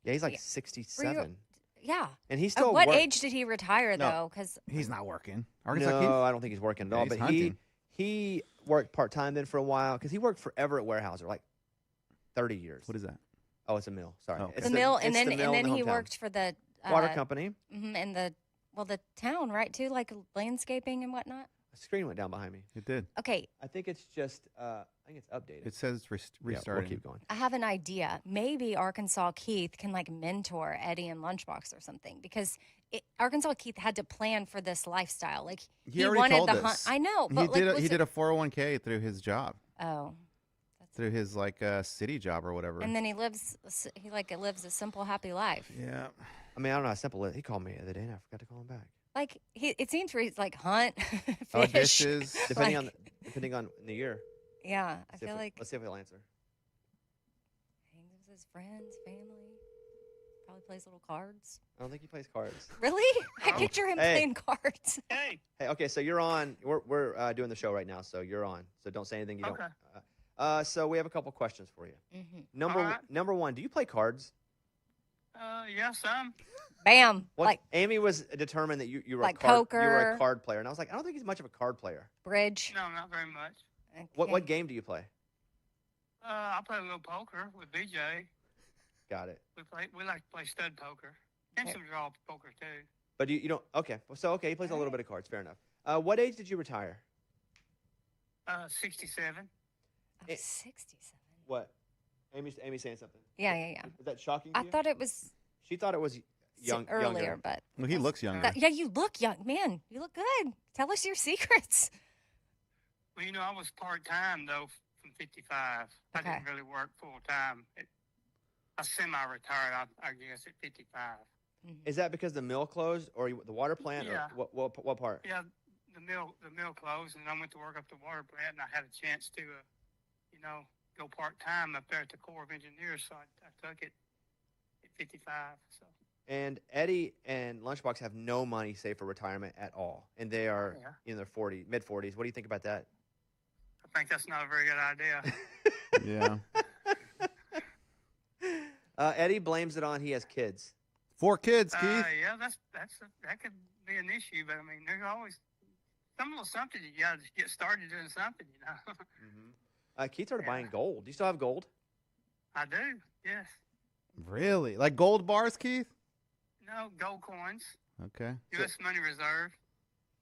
[SPEAKER 2] Yeah, he's like
[SPEAKER 3] Yeah.
[SPEAKER 2] 67.
[SPEAKER 3] Yeah.
[SPEAKER 2] And he's
[SPEAKER 3] At
[SPEAKER 2] still
[SPEAKER 3] what
[SPEAKER 2] work-
[SPEAKER 3] age did he retire,
[SPEAKER 4] No.
[SPEAKER 3] though? Because
[SPEAKER 4] He's not working.
[SPEAKER 2] No,
[SPEAKER 4] Arkansas Keith?
[SPEAKER 2] I don't think he's working at
[SPEAKER 4] Yeah,
[SPEAKER 2] all.
[SPEAKER 4] he's
[SPEAKER 2] But
[SPEAKER 4] hunting.
[SPEAKER 2] he worked part-time then for a while because he worked forever at Weyerhaeuser, like 30 years.
[SPEAKER 4] What is that?
[SPEAKER 2] Oh, it's a mill. Sorry.
[SPEAKER 4] Oh.
[SPEAKER 2] It's
[SPEAKER 3] the mill,
[SPEAKER 2] it's
[SPEAKER 3] and then
[SPEAKER 2] the mill in the
[SPEAKER 3] he
[SPEAKER 2] hometown.
[SPEAKER 3] worked for the
[SPEAKER 2] Water company.
[SPEAKER 3] in the town, right? Too, like landscaping and whatnot.
[SPEAKER 2] A screen went down behind me.
[SPEAKER 4] It did.
[SPEAKER 3] Okay,
[SPEAKER 2] I think it's just, I think it's updated.
[SPEAKER 4] It says
[SPEAKER 2] Yeah,
[SPEAKER 4] restarting.
[SPEAKER 2] we'll keep going.
[SPEAKER 3] I have an idea. Maybe Arkansas Keith can like mentor Eddie and Lunchbox or something, because Arkansas Keith had to plan for this lifestyle. Like
[SPEAKER 4] He already
[SPEAKER 3] wanted
[SPEAKER 4] told
[SPEAKER 3] the
[SPEAKER 4] us.
[SPEAKER 3] hunt. I know,
[SPEAKER 4] He
[SPEAKER 3] but
[SPEAKER 4] did.
[SPEAKER 3] like,
[SPEAKER 4] He did a 401k through his job,
[SPEAKER 3] oh,
[SPEAKER 4] through his like city job or whatever.
[SPEAKER 3] and then he lives a simple, happy life.
[SPEAKER 4] Yeah.
[SPEAKER 2] I mean, I don't know how simple it. He called me the other day, and I forgot to call him back.
[SPEAKER 3] Like it seems where he's like hunt,
[SPEAKER 4] Oh,
[SPEAKER 3] fish.
[SPEAKER 4] dishes.
[SPEAKER 2] Depending on the year.
[SPEAKER 3] Yeah, I
[SPEAKER 2] Let's see
[SPEAKER 3] feel
[SPEAKER 2] if
[SPEAKER 3] like
[SPEAKER 2] let's see if he'll answer.
[SPEAKER 3] hangs with his friends, family. Probably plays little cards.
[SPEAKER 2] I don't think he plays cards.
[SPEAKER 3] Really? I picture him
[SPEAKER 2] Hey.
[SPEAKER 3] playing cards.
[SPEAKER 7] Hey,
[SPEAKER 2] Hey, okay, so you're on. We're doing the show right now, so you're on. So don't say anything you
[SPEAKER 7] Okay.
[SPEAKER 2] don't. So we have a couple questions for you.
[SPEAKER 3] hmm
[SPEAKER 2] Number
[SPEAKER 7] All right.
[SPEAKER 2] number one, do you play cards?
[SPEAKER 7] yeah, some.
[SPEAKER 3] Bam!
[SPEAKER 2] What?
[SPEAKER 3] Like
[SPEAKER 2] Amy was determined that you were
[SPEAKER 3] Like
[SPEAKER 2] a card, you were
[SPEAKER 3] poker.
[SPEAKER 2] a card player, and I was like, I don't think he's much of a card player.
[SPEAKER 3] bridge.
[SPEAKER 7] No, not very much.
[SPEAKER 2] What
[SPEAKER 3] Okay.
[SPEAKER 2] game do you play?
[SPEAKER 7] I play a little poker with BJ.
[SPEAKER 2] Got it.
[SPEAKER 7] We like to play stud poker and some draw poker too.
[SPEAKER 2] But you don't. Okay, so he plays a little bit of cards. Fair enough. What age did you retire?
[SPEAKER 7] 67.
[SPEAKER 3] Oh,
[SPEAKER 2] It-
[SPEAKER 3] 67.
[SPEAKER 2] What? Amy saying something.
[SPEAKER 3] Yeah, yeah, yeah.
[SPEAKER 2] Is that shocking to
[SPEAKER 3] I
[SPEAKER 2] you?
[SPEAKER 3] thought it was
[SPEAKER 2] She thought it was
[SPEAKER 3] earlier,
[SPEAKER 2] younger.
[SPEAKER 3] but
[SPEAKER 4] Well, he looks younger.
[SPEAKER 3] yeah, you look young, man. You look good. Tell us your secrets.
[SPEAKER 7] Well, I was part time though from 55. I
[SPEAKER 3] Okay.
[SPEAKER 7] didn't really work full time. I semi-retired, I guess, at 55.
[SPEAKER 2] Is that because the mill closed or the water plant?
[SPEAKER 7] Yeah.
[SPEAKER 2] Or what part?
[SPEAKER 7] Yeah, the mill closed, and I went to work up the water plant, and I had a chance to, go part time up there at the Corps of Engineers. So I took it at 55. So
[SPEAKER 2] And Eddie and Lunchbox have no money saved for retirement at all, and they are
[SPEAKER 7] Yeah.
[SPEAKER 2] in their mid 40s. What do you think about that?
[SPEAKER 7] I think that's not a very good idea.
[SPEAKER 4] Yeah.
[SPEAKER 2] Eddie blames it on he has kids.
[SPEAKER 4] 4 kids, Keith.
[SPEAKER 7] Yeah, that could be an issue, but I mean, there's always some little something you got to get started doing something.
[SPEAKER 2] Keith started
[SPEAKER 7] Yeah.
[SPEAKER 2] buying gold. Do you still have gold?
[SPEAKER 7] I do. Yes.
[SPEAKER 4] Really? Like gold bars, Keith?
[SPEAKER 7] No gold coins.
[SPEAKER 4] Okay.
[SPEAKER 7] U.S. money reserve.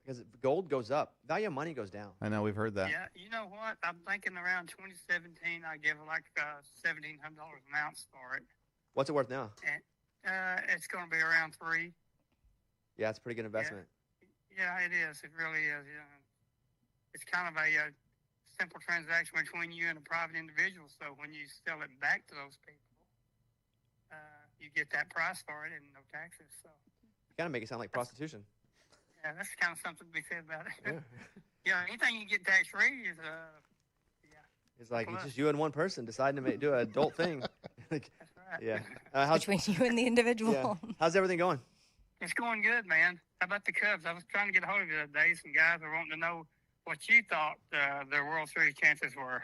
[SPEAKER 2] Because gold goes up, value of money goes down.
[SPEAKER 4] I know we've heard that.
[SPEAKER 7] Yeah, you know what? I'm thinking around 2017, I give like $1,700 an ounce for it,
[SPEAKER 2] What's it worth now?
[SPEAKER 7] and it's going to be around 3.
[SPEAKER 2] Yeah, it's a pretty good investment.
[SPEAKER 7] Yeah, it is. It really is. It's kind of a simple transaction between you and a private individual. So when you sell it back to those people, you get that price for it and no taxes. So
[SPEAKER 2] You kind of make it sound like prostitution.
[SPEAKER 7] yeah, that's kind of something to be said about it.
[SPEAKER 2] Yeah.
[SPEAKER 7] Yeah, anything you get tax free is
[SPEAKER 2] It's like it's
[SPEAKER 7] Plus.
[SPEAKER 2] just you and one person deciding to do an adult thing. Like,
[SPEAKER 7] that's right.
[SPEAKER 2] yeah. How's
[SPEAKER 3] Between you and the individual.
[SPEAKER 2] yeah. How's everything going?
[SPEAKER 7] It's going good, man. How about the Cubs? I was trying to get a hold of you the other day. Some guys were wanting to know what you thought their World Series chances were.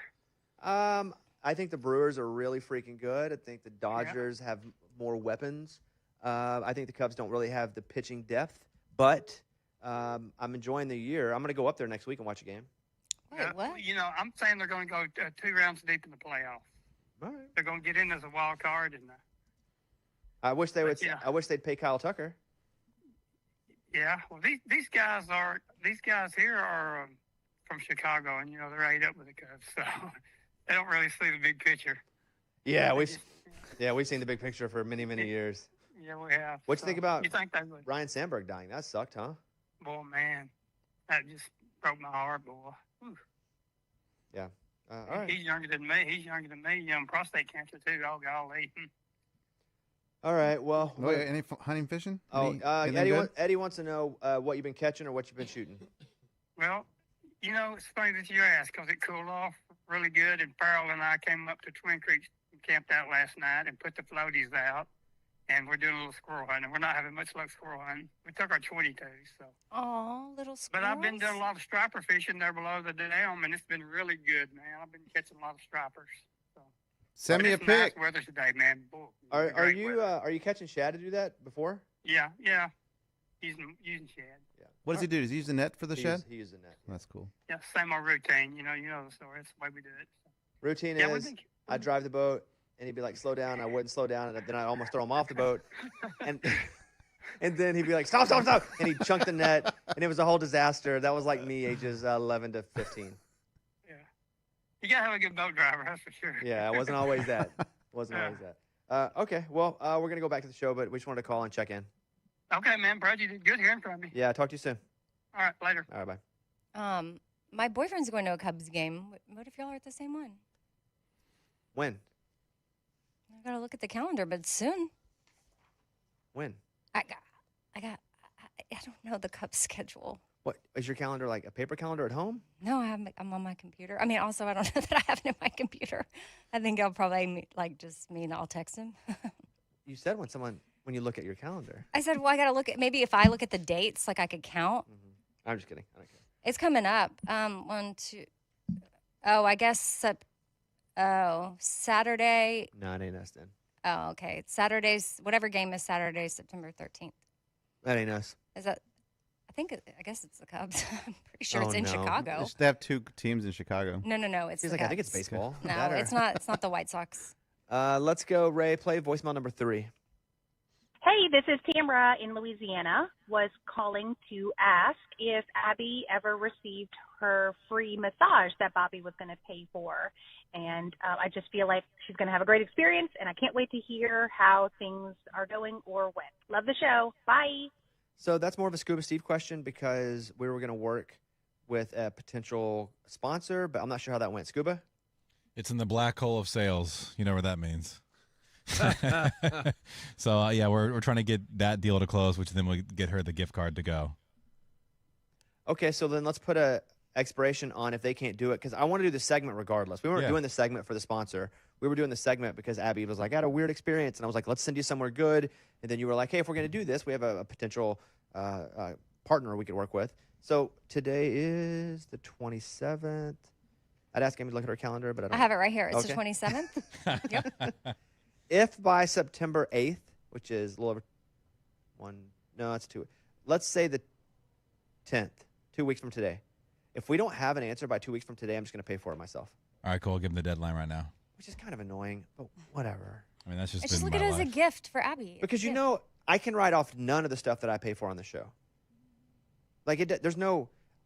[SPEAKER 2] I think the Brewers are really freaking good. I think the Dodgers have more weapons. I think the Cubs don't really have the pitching depth, but I'm enjoying the year. I'm going to go up there next week and watch a game.
[SPEAKER 3] Wait, what?
[SPEAKER 7] I'm saying they're going to go 2 rounds deep in the playoffs.
[SPEAKER 2] All right.
[SPEAKER 7] They're going to get in as a wild card, and
[SPEAKER 2] I wish they would.
[SPEAKER 7] yeah.
[SPEAKER 2] I wish they'd pay Kyle Tucker.
[SPEAKER 7] yeah. Well, these guys here are from Chicago, and they're ate up with the Cubs, so they don't really see the big picture.
[SPEAKER 2] Yeah,
[SPEAKER 7] They
[SPEAKER 2] we've
[SPEAKER 7] just-
[SPEAKER 2] we've seen the big picture for many years.
[SPEAKER 7] Yeah, we have.
[SPEAKER 2] What you think about-
[SPEAKER 7] You think they would?
[SPEAKER 2] Ryan Sandberg dying. That sucked, huh?
[SPEAKER 7] Boy, man, that just broke my heart, boy. Whew.
[SPEAKER 2] All right.
[SPEAKER 7] He's younger than me. Young prostate cancer too. Oh golly.
[SPEAKER 2] All right. Well.
[SPEAKER 4] Wait, any hunting, fishing?
[SPEAKER 2] Oh,
[SPEAKER 4] Anything
[SPEAKER 2] Eddie,
[SPEAKER 4] good?
[SPEAKER 2] Eddie wants to know what you've been catching or what you've been shooting.
[SPEAKER 7] Well, it's funny that you asked because it cooled off really good, and Farrell and I came up to Twin Creek and camped out last night and put the floaties out, and we're doing a little squirrel hunting. We're not having much luck squirrel hunting. We took our 22s, so.
[SPEAKER 3] Oh, little squirrels.
[SPEAKER 7] But I've been doing a lot of striper fishing there below the dam, and it's been really good, man. I've been catching a lot of stripers. So.
[SPEAKER 4] Send
[SPEAKER 7] But
[SPEAKER 4] me a
[SPEAKER 7] it's nice
[SPEAKER 4] pic.
[SPEAKER 7] weather today, man. Boy,
[SPEAKER 2] Are
[SPEAKER 7] great
[SPEAKER 2] you
[SPEAKER 7] weather.
[SPEAKER 2] are you catching shad to do that before?
[SPEAKER 7] Yeah. Using shad.
[SPEAKER 4] What does he do? Does he use the net for the shed?
[SPEAKER 2] He uses the net.
[SPEAKER 4] That's cool.
[SPEAKER 7] Yeah, same old routine. You know the story. That's the way we do it.
[SPEAKER 2] Routine
[SPEAKER 7] Yeah,
[SPEAKER 2] is I drive the boat and he'd be like, slow down. I wouldn't slow down, and then I'd almost throw him off the boat, and then he'd be like, stop, and he'd chunk the net, and it was a whole disaster. That was like me, ages 11 to 15.
[SPEAKER 7] Yeah. You gotta have a good boat driver, that's for sure.
[SPEAKER 2] Yeah, it wasn't always that. Okay, well, we're gonna go back to the show, but we just wanted to call and check in.
[SPEAKER 7] Okay, man. Brad, you did good hearing from you.
[SPEAKER 2] Yeah, talk to you soon.
[SPEAKER 7] All right, later.
[SPEAKER 2] All right, bye.
[SPEAKER 3] My boyfriend's going to a Cubs game. What if y'all are at the same one?
[SPEAKER 2] When?
[SPEAKER 3] I gotta look at the calendar, but soon.
[SPEAKER 2] When?
[SPEAKER 3] I got. I don't know the Cubs schedule.
[SPEAKER 2] What is your calendar like? A paper calendar at home?
[SPEAKER 3] No, I'm on my computer. I mean, also, I don't know that I have it in my computer. I think I'll probably I'll text him.
[SPEAKER 2] You said when you look at your calendar.
[SPEAKER 3] I said, well, I got to look at, maybe if I look at the dates, like I could count.
[SPEAKER 2] I'm just kidding. I don't care.
[SPEAKER 3] It's coming up. 1, 2. Oh, I guess, Saturday.
[SPEAKER 2] No, it ain't us then.
[SPEAKER 3] Oh, okay. Saturday's, whatever game is Saturday, September 13th.
[SPEAKER 2] That ain't us.
[SPEAKER 3] Is that, I guess it's the Cubs. I'm pretty sure
[SPEAKER 2] Oh,
[SPEAKER 3] it's in
[SPEAKER 2] no.
[SPEAKER 3] Chicago.
[SPEAKER 4] They have 2 teams in Chicago.
[SPEAKER 3] No. It's
[SPEAKER 2] He's
[SPEAKER 3] the
[SPEAKER 2] like, I think it's
[SPEAKER 3] Cubs.
[SPEAKER 2] baseball.
[SPEAKER 3] No,
[SPEAKER 2] That or-
[SPEAKER 3] it's not. It's not the White Sox.
[SPEAKER 2] Let's go, Ray. Play voicemail number 3.
[SPEAKER 8] Hey, this is Tamara in Louisiana. Was calling to ask if Abby ever received her free massage that Bobby was going to pay for. And I just feel like she's going to have a great experience, and I can't wait to hear how things are going or when. Love the show. Bye.
[SPEAKER 2] So that's more of a Scuba Steve question because we were going to work with a potential sponsor, but I'm not sure how that went. Scuba?
[SPEAKER 9] It's in the black hole of sales. You know where that means. So yeah, we're trying to get that deal to close, which then will get her the gift card to go.
[SPEAKER 2] Okay, so then let's put a expiration on if they can't do it because I want to do the segment regardless. We weren't doing the segment for the sponsor. We were doing the segment because Abby was like, I had a weird experience, and I was like, let's send you somewhere good. And then you were like, hey, if we're going to do this, we have a potential partner we could work with. So today is the 27th. I'd ask Amy to look at her calendar, but I don't.
[SPEAKER 3] I have it right here. It's
[SPEAKER 2] Okay.
[SPEAKER 3] the 27th. Yep.
[SPEAKER 2] If by September 8th, which is a little over it's 2. Let's say the 10th, 2 weeks from today. If we don't have an answer by 2 weeks from today, I'm just going to pay for it myself,
[SPEAKER 9] All right, cool. I'll give him the deadline right now.
[SPEAKER 2] which is kind of annoying, but whatever.
[SPEAKER 9] I mean, that's just
[SPEAKER 3] Just
[SPEAKER 9] been
[SPEAKER 3] look
[SPEAKER 9] my
[SPEAKER 3] at it as a
[SPEAKER 9] life.
[SPEAKER 3] gift for Abby.
[SPEAKER 2] Because
[SPEAKER 3] It's a
[SPEAKER 2] you
[SPEAKER 3] gift.
[SPEAKER 2] know, I can write off none of the stuff that I pay for on the show. Like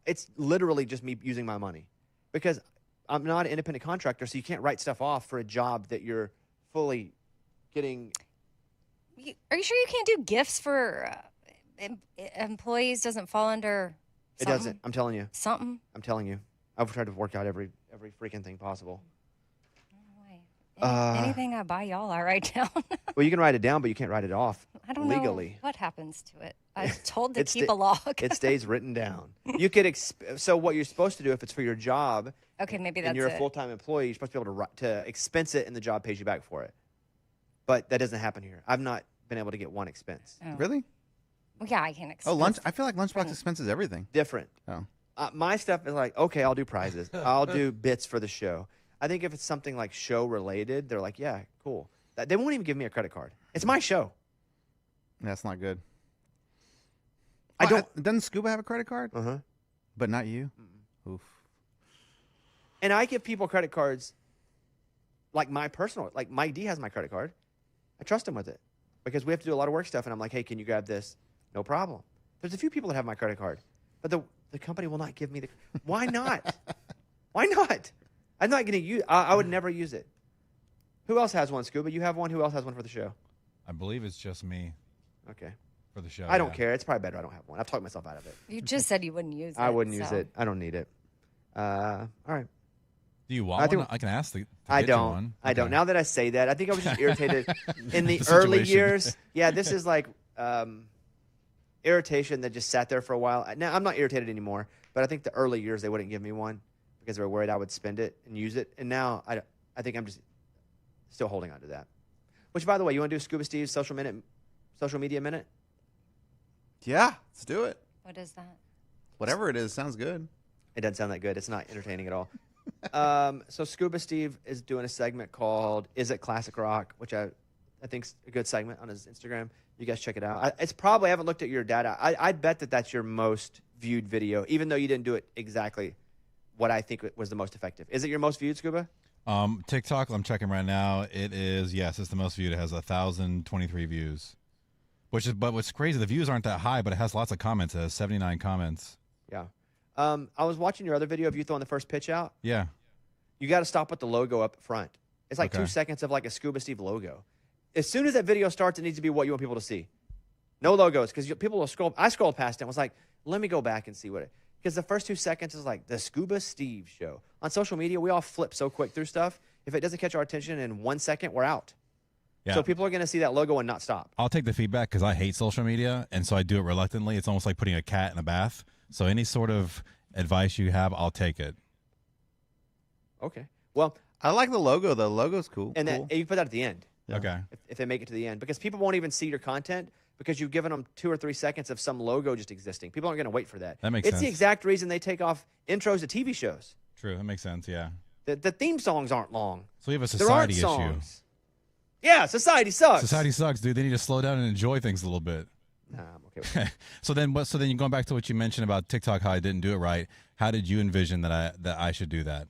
[SPEAKER 2] it's literally just me using my money because I'm not an independent contractor, so you can't write stuff off for a job that you're fully getting.
[SPEAKER 3] Are you sure you can't do gifts for employees? Doesn't fall under
[SPEAKER 2] It
[SPEAKER 3] something?
[SPEAKER 2] doesn't. I'm telling you.
[SPEAKER 3] Something?
[SPEAKER 2] I'm telling you. I've tried to work out every freaking thing possible.
[SPEAKER 3] Anything I buy y'all, I write down.
[SPEAKER 2] Well, you can write it down, but you can't write it off
[SPEAKER 3] I don't
[SPEAKER 2] legally.
[SPEAKER 3] know what happens to it. I'm told to
[SPEAKER 2] It's
[SPEAKER 3] keep
[SPEAKER 2] sta-
[SPEAKER 3] a log.
[SPEAKER 2] It stays written down. You could so what you're supposed to do if it's for your job
[SPEAKER 3] Okay, maybe that's
[SPEAKER 2] and you're
[SPEAKER 3] it.
[SPEAKER 2] a full-time employee, you're supposed to be able to expense it and the job pays you back for it. But that doesn't happen here. I've not been able to get one expense.
[SPEAKER 3] Oh.
[SPEAKER 4] Really?
[SPEAKER 3] Well, yeah, I can't expense.
[SPEAKER 4] Oh, lunch. I feel like Lunchbox expenses everything.
[SPEAKER 2] Different.
[SPEAKER 4] Oh.
[SPEAKER 2] My stuff is like, okay, I'll do prizes. I'll do bits for the show. I think if it's something like show related, they're like, yeah, cool. They won't even give me a credit card. It's my show.
[SPEAKER 4] That's not good.
[SPEAKER 2] I don't.
[SPEAKER 4] Doesn't Scuba have a credit card?
[SPEAKER 2] Uh-huh.
[SPEAKER 4] But not you? Oof.
[SPEAKER 2] And I give people credit cards like my personal, like Mike D has my credit card. I trust him with it because we have to do a lot of work stuff. And I'm like, hey, can you grab this? No problem. There's a few people that have my credit card, but the company will not give me the. Why not? Why not? I'm not going to use. I would never use it. Who else has one, Scuba? You have one. Who else has one for the show?
[SPEAKER 9] I believe it's just me
[SPEAKER 2] Okay.
[SPEAKER 9] for the show.
[SPEAKER 2] I don't
[SPEAKER 9] yeah.
[SPEAKER 2] care. It's probably better I don't have one. I've talked myself out of it.
[SPEAKER 3] You just said you wouldn't use it.
[SPEAKER 2] I wouldn't use
[SPEAKER 3] so.
[SPEAKER 2] it. I don't need it. All right.
[SPEAKER 9] Do you
[SPEAKER 2] I
[SPEAKER 9] want
[SPEAKER 2] think-
[SPEAKER 9] one? I can ask to
[SPEAKER 2] I
[SPEAKER 9] get you
[SPEAKER 2] don't.
[SPEAKER 9] one.
[SPEAKER 2] I don't.
[SPEAKER 9] Okay.
[SPEAKER 2] Now that I say that, I think I was just irritated in the
[SPEAKER 9] The
[SPEAKER 2] early
[SPEAKER 9] situation.
[SPEAKER 2] years. Yeah, this is like irritation that just sat there for a while. Now I'm not irritated anymore, but I think the early years they wouldn't give me one because they were worried I would spend it and use it. And now I think I'm just still holding on to that. Which, by the way, you want to do Scuba Steve's social media minute?
[SPEAKER 4] Yeah, let's do it.
[SPEAKER 3] What is that?
[SPEAKER 4] Whatever it is, sounds good.
[SPEAKER 2] It doesn't sound that good. It's not entertaining at all. So Scuba Steve is doing a segment called "Is It Classic Rock," which I think's a good segment on his Instagram. You guys check it out. It's probably I haven't looked at your data. I'd bet that's your most viewed video, even though you didn't do it exactly what I think was the most effective. Is it your most viewed, Scuba?
[SPEAKER 9] TikTok, I'm checking right now. It is, yes, it's the most viewed. It has 1,023 views. But what's crazy, the views aren't that high, but it has lots of comments. It has 79 comments.
[SPEAKER 2] Yeah. I was watching your other video of you throwing the first pitch out.
[SPEAKER 9] Yeah.
[SPEAKER 2] You got to stop with the logo up front. It's like
[SPEAKER 9] Okay.
[SPEAKER 2] 2 seconds of like a Scuba Steve logo. As soon as that video starts, it needs to be what you want people to see. No logos, because people will scroll. I scrolled past it and was like, let me go back and see what it. Because the first 2 seconds is like the Scuba Steve show. On social media, we all flip so quick through stuff. If it doesn't catch our attention in 1 second, we're out.
[SPEAKER 9] Yeah.
[SPEAKER 2] So people are going to see that logo and not stop.
[SPEAKER 9] I'll take the feedback because I hate social media, and so I do it reluctantly. It's almost like putting a cat in a bath. So any sort of advice you have, I'll take it.
[SPEAKER 2] Okay. Well,
[SPEAKER 4] I like the logo. The logo's cool.
[SPEAKER 2] and
[SPEAKER 4] cool.
[SPEAKER 2] that you put that at the end
[SPEAKER 9] Okay.
[SPEAKER 2] if they make it to the end, because people won't even see your content because you've given them 2 or 3 seconds of some logo just existing. People aren't going to wait for that.
[SPEAKER 9] That makes
[SPEAKER 2] It's
[SPEAKER 9] sense.
[SPEAKER 2] the exact reason they take off intros to TV shows.
[SPEAKER 9] True. That makes sense. Yeah.
[SPEAKER 2] The theme songs aren't long.
[SPEAKER 9] So we have a
[SPEAKER 2] There aren't
[SPEAKER 9] society issue.
[SPEAKER 2] songs. Yeah, society sucks.
[SPEAKER 9] Society sucks, dude. They need to slow down and enjoy things a little bit.
[SPEAKER 2] Nah, I'm okay with that.
[SPEAKER 9] So then you're going back to what you mentioned about TikTok, how I didn't do it right. How did you envision that I should do that?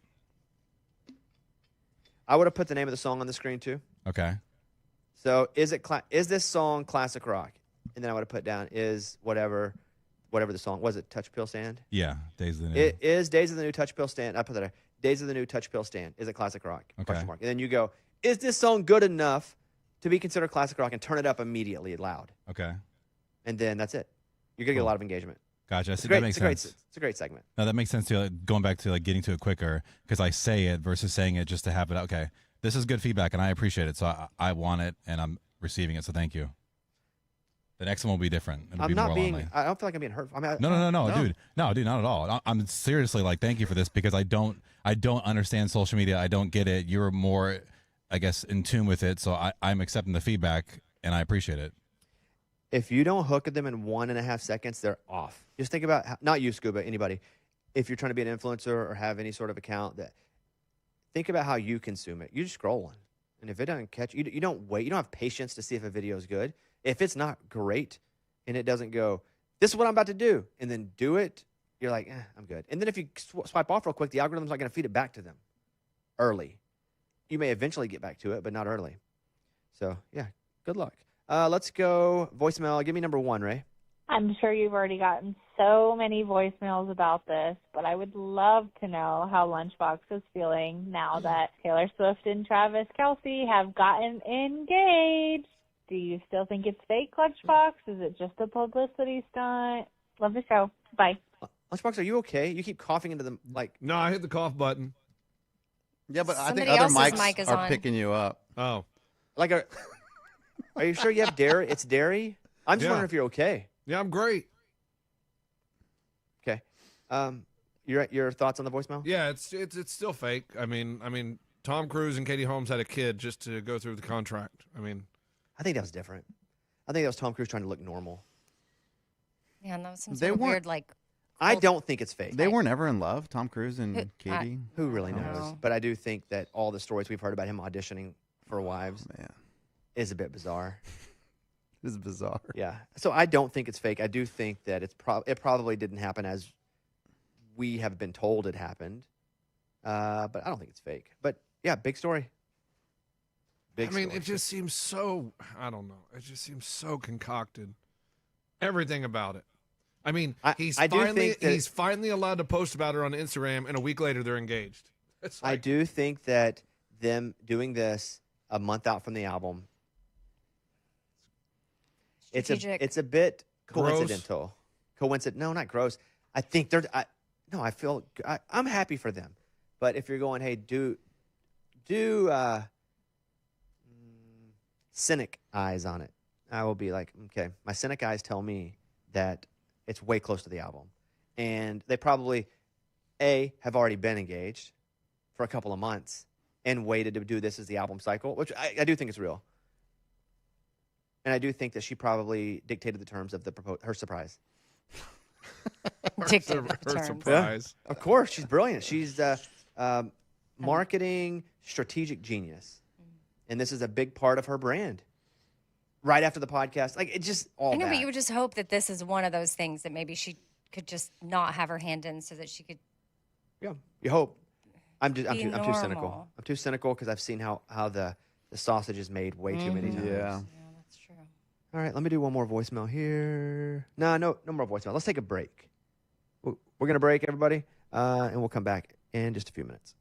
[SPEAKER 2] I would have put the name of the song on the screen too.
[SPEAKER 9] Okay.
[SPEAKER 2] So is this song classic rock? And then I would have put down is whatever the song was. It Touch Pill Stand?
[SPEAKER 9] Yeah. Days of the New.
[SPEAKER 2] It is Days of the New Touch Pill Stand. I put that there. Days of the New Touch Pill Stand. Is it classic rock?
[SPEAKER 9] Okay.
[SPEAKER 2] Question mark. And then you go, is this song good enough to be considered classic rock, and turn it up immediately loud?
[SPEAKER 9] Okay.
[SPEAKER 2] And then that's it. You're gonna get a lot of engagement.
[SPEAKER 9] Gotcha.
[SPEAKER 2] It's
[SPEAKER 9] See,
[SPEAKER 2] great.
[SPEAKER 9] that makes sense.
[SPEAKER 2] It's a great segment.
[SPEAKER 9] No, that makes sense too. Like, going back to like getting to it quicker because I say it versus saying it just to have it. Okay, this is good feedback and I appreciate it. So I want it and I'm receiving it. So thank you. The next one will be different. It'll
[SPEAKER 2] I'm
[SPEAKER 9] be
[SPEAKER 2] not
[SPEAKER 9] more
[SPEAKER 2] being.
[SPEAKER 9] lonely.
[SPEAKER 2] I don't feel like I'm being hurtful. I mean,
[SPEAKER 9] No, dude. No, dude, not at all. I'm seriously like, thank you for this because I don't understand social media. I don't get it. You're more, I guess, in tune with it. So I'm accepting the feedback and I appreciate it.
[SPEAKER 2] If you don't hook at them in 1.5 seconds, they're off. Just think about not you, Scuba, anybody. If you're trying to be an influencer or have any sort of account, think about how you consume it. You're just scrolling, and if it doesn't catch you, you don't wait. You don't have patience to see if a video is good. If it's not great, and it doesn't go, this is what I'm about to do, and then do it, you're like, I'm good. And then if you swipe off real quick, the algorithm's not going to feed it back to them early. You may eventually get back to it, but not early. So yeah, good luck. Let's go voicemail. Give me number 1, Ray.
[SPEAKER 10] I'm sure you've already gotten so many voicemails about this, but I would love to know how Lunchbox is feeling now that Taylor Swift and Travis Kelce have gotten engaged. Do you still think it's fake, Lunchbox? Is it just a publicity stunt? Love the show. Bye.
[SPEAKER 2] Lunchbox, are you okay? You keep coughing into the
[SPEAKER 6] No, I hit the cough button.
[SPEAKER 4] Yeah, but I think
[SPEAKER 3] Somebody
[SPEAKER 4] other
[SPEAKER 3] else's
[SPEAKER 4] mics
[SPEAKER 3] mic is
[SPEAKER 4] are
[SPEAKER 3] on.
[SPEAKER 4] picking you up.
[SPEAKER 6] Oh.
[SPEAKER 2] like a. Are you sure you have dairy? It's dairy. I'm just
[SPEAKER 6] Yeah.
[SPEAKER 2] wondering if you're okay.
[SPEAKER 6] Yeah, I'm great.
[SPEAKER 2] Okay. Your thoughts on the voicemail?
[SPEAKER 6] Yeah, it's still fake. I mean, Tom Cruise and Katie Holmes had a kid just to go through the contract. I mean,
[SPEAKER 2] I think that was different. I think that was Tom Cruise trying to look normal.
[SPEAKER 3] Yeah, and that was some
[SPEAKER 4] They
[SPEAKER 3] sort of
[SPEAKER 4] weren't-
[SPEAKER 3] weird, like,
[SPEAKER 2] I
[SPEAKER 3] Cult-
[SPEAKER 2] don't think it's fake.
[SPEAKER 4] They weren't ever in love, Tom Cruise and
[SPEAKER 3] Who-
[SPEAKER 4] Katie.
[SPEAKER 2] Who really
[SPEAKER 3] I don't
[SPEAKER 2] knows?
[SPEAKER 3] know.
[SPEAKER 2] But I do think that all the stories we've heard about him auditioning for wives
[SPEAKER 4] Man,
[SPEAKER 2] is a bit bizarre.
[SPEAKER 4] this is bizarre.
[SPEAKER 2] Yeah. So I don't think it's fake. I do think that it probably didn't happen as we have been told it happened. But I don't think it's fake. But yeah, big story. Big
[SPEAKER 6] I mean,
[SPEAKER 2] story.
[SPEAKER 6] it just seems so. I don't know. It just seems so concocted. Everything about it. I mean,
[SPEAKER 2] I do think that-
[SPEAKER 6] he's finally allowed to post about her on Instagram, and a week later they're engaged. It's
[SPEAKER 2] I
[SPEAKER 6] like,
[SPEAKER 2] do think that them doing this a month out from the album,
[SPEAKER 3] Strategic.
[SPEAKER 2] it's a bit
[SPEAKER 6] Gross.
[SPEAKER 2] coincidental. No, not gross. I think I'm happy for them. But if you're going, hey, do cynic eyes on it, I will be like, okay, my cynic eyes tell me that it's way close to the album. And they probably, have already been engaged for a couple of months and waited to do this as the album cycle, which I do think is real. And I do think that she probably dictated the terms of her surprise.
[SPEAKER 3] Dictated
[SPEAKER 6] her
[SPEAKER 3] the terms.
[SPEAKER 6] surprise.
[SPEAKER 2] Of course, she's brilliant. She's marketing strategic genius. And this is a big part of her brand. Right after the podcast. Like, it just all
[SPEAKER 3] I know,
[SPEAKER 2] that.
[SPEAKER 3] but you would just hope that this is one of those things that maybe she could just not have her hand in so that she could.
[SPEAKER 2] Yeah, you hope. I'm too
[SPEAKER 3] normal.
[SPEAKER 2] cynical. I'm too cynical because I've seen how the sausage is made way too many times.
[SPEAKER 4] Yeah.
[SPEAKER 3] Yeah, that's true.
[SPEAKER 2] All right, let me do one more voicemail here. No more voicemail. Let's take a break. We're going to break, everybody, and we'll come back in just a few minutes.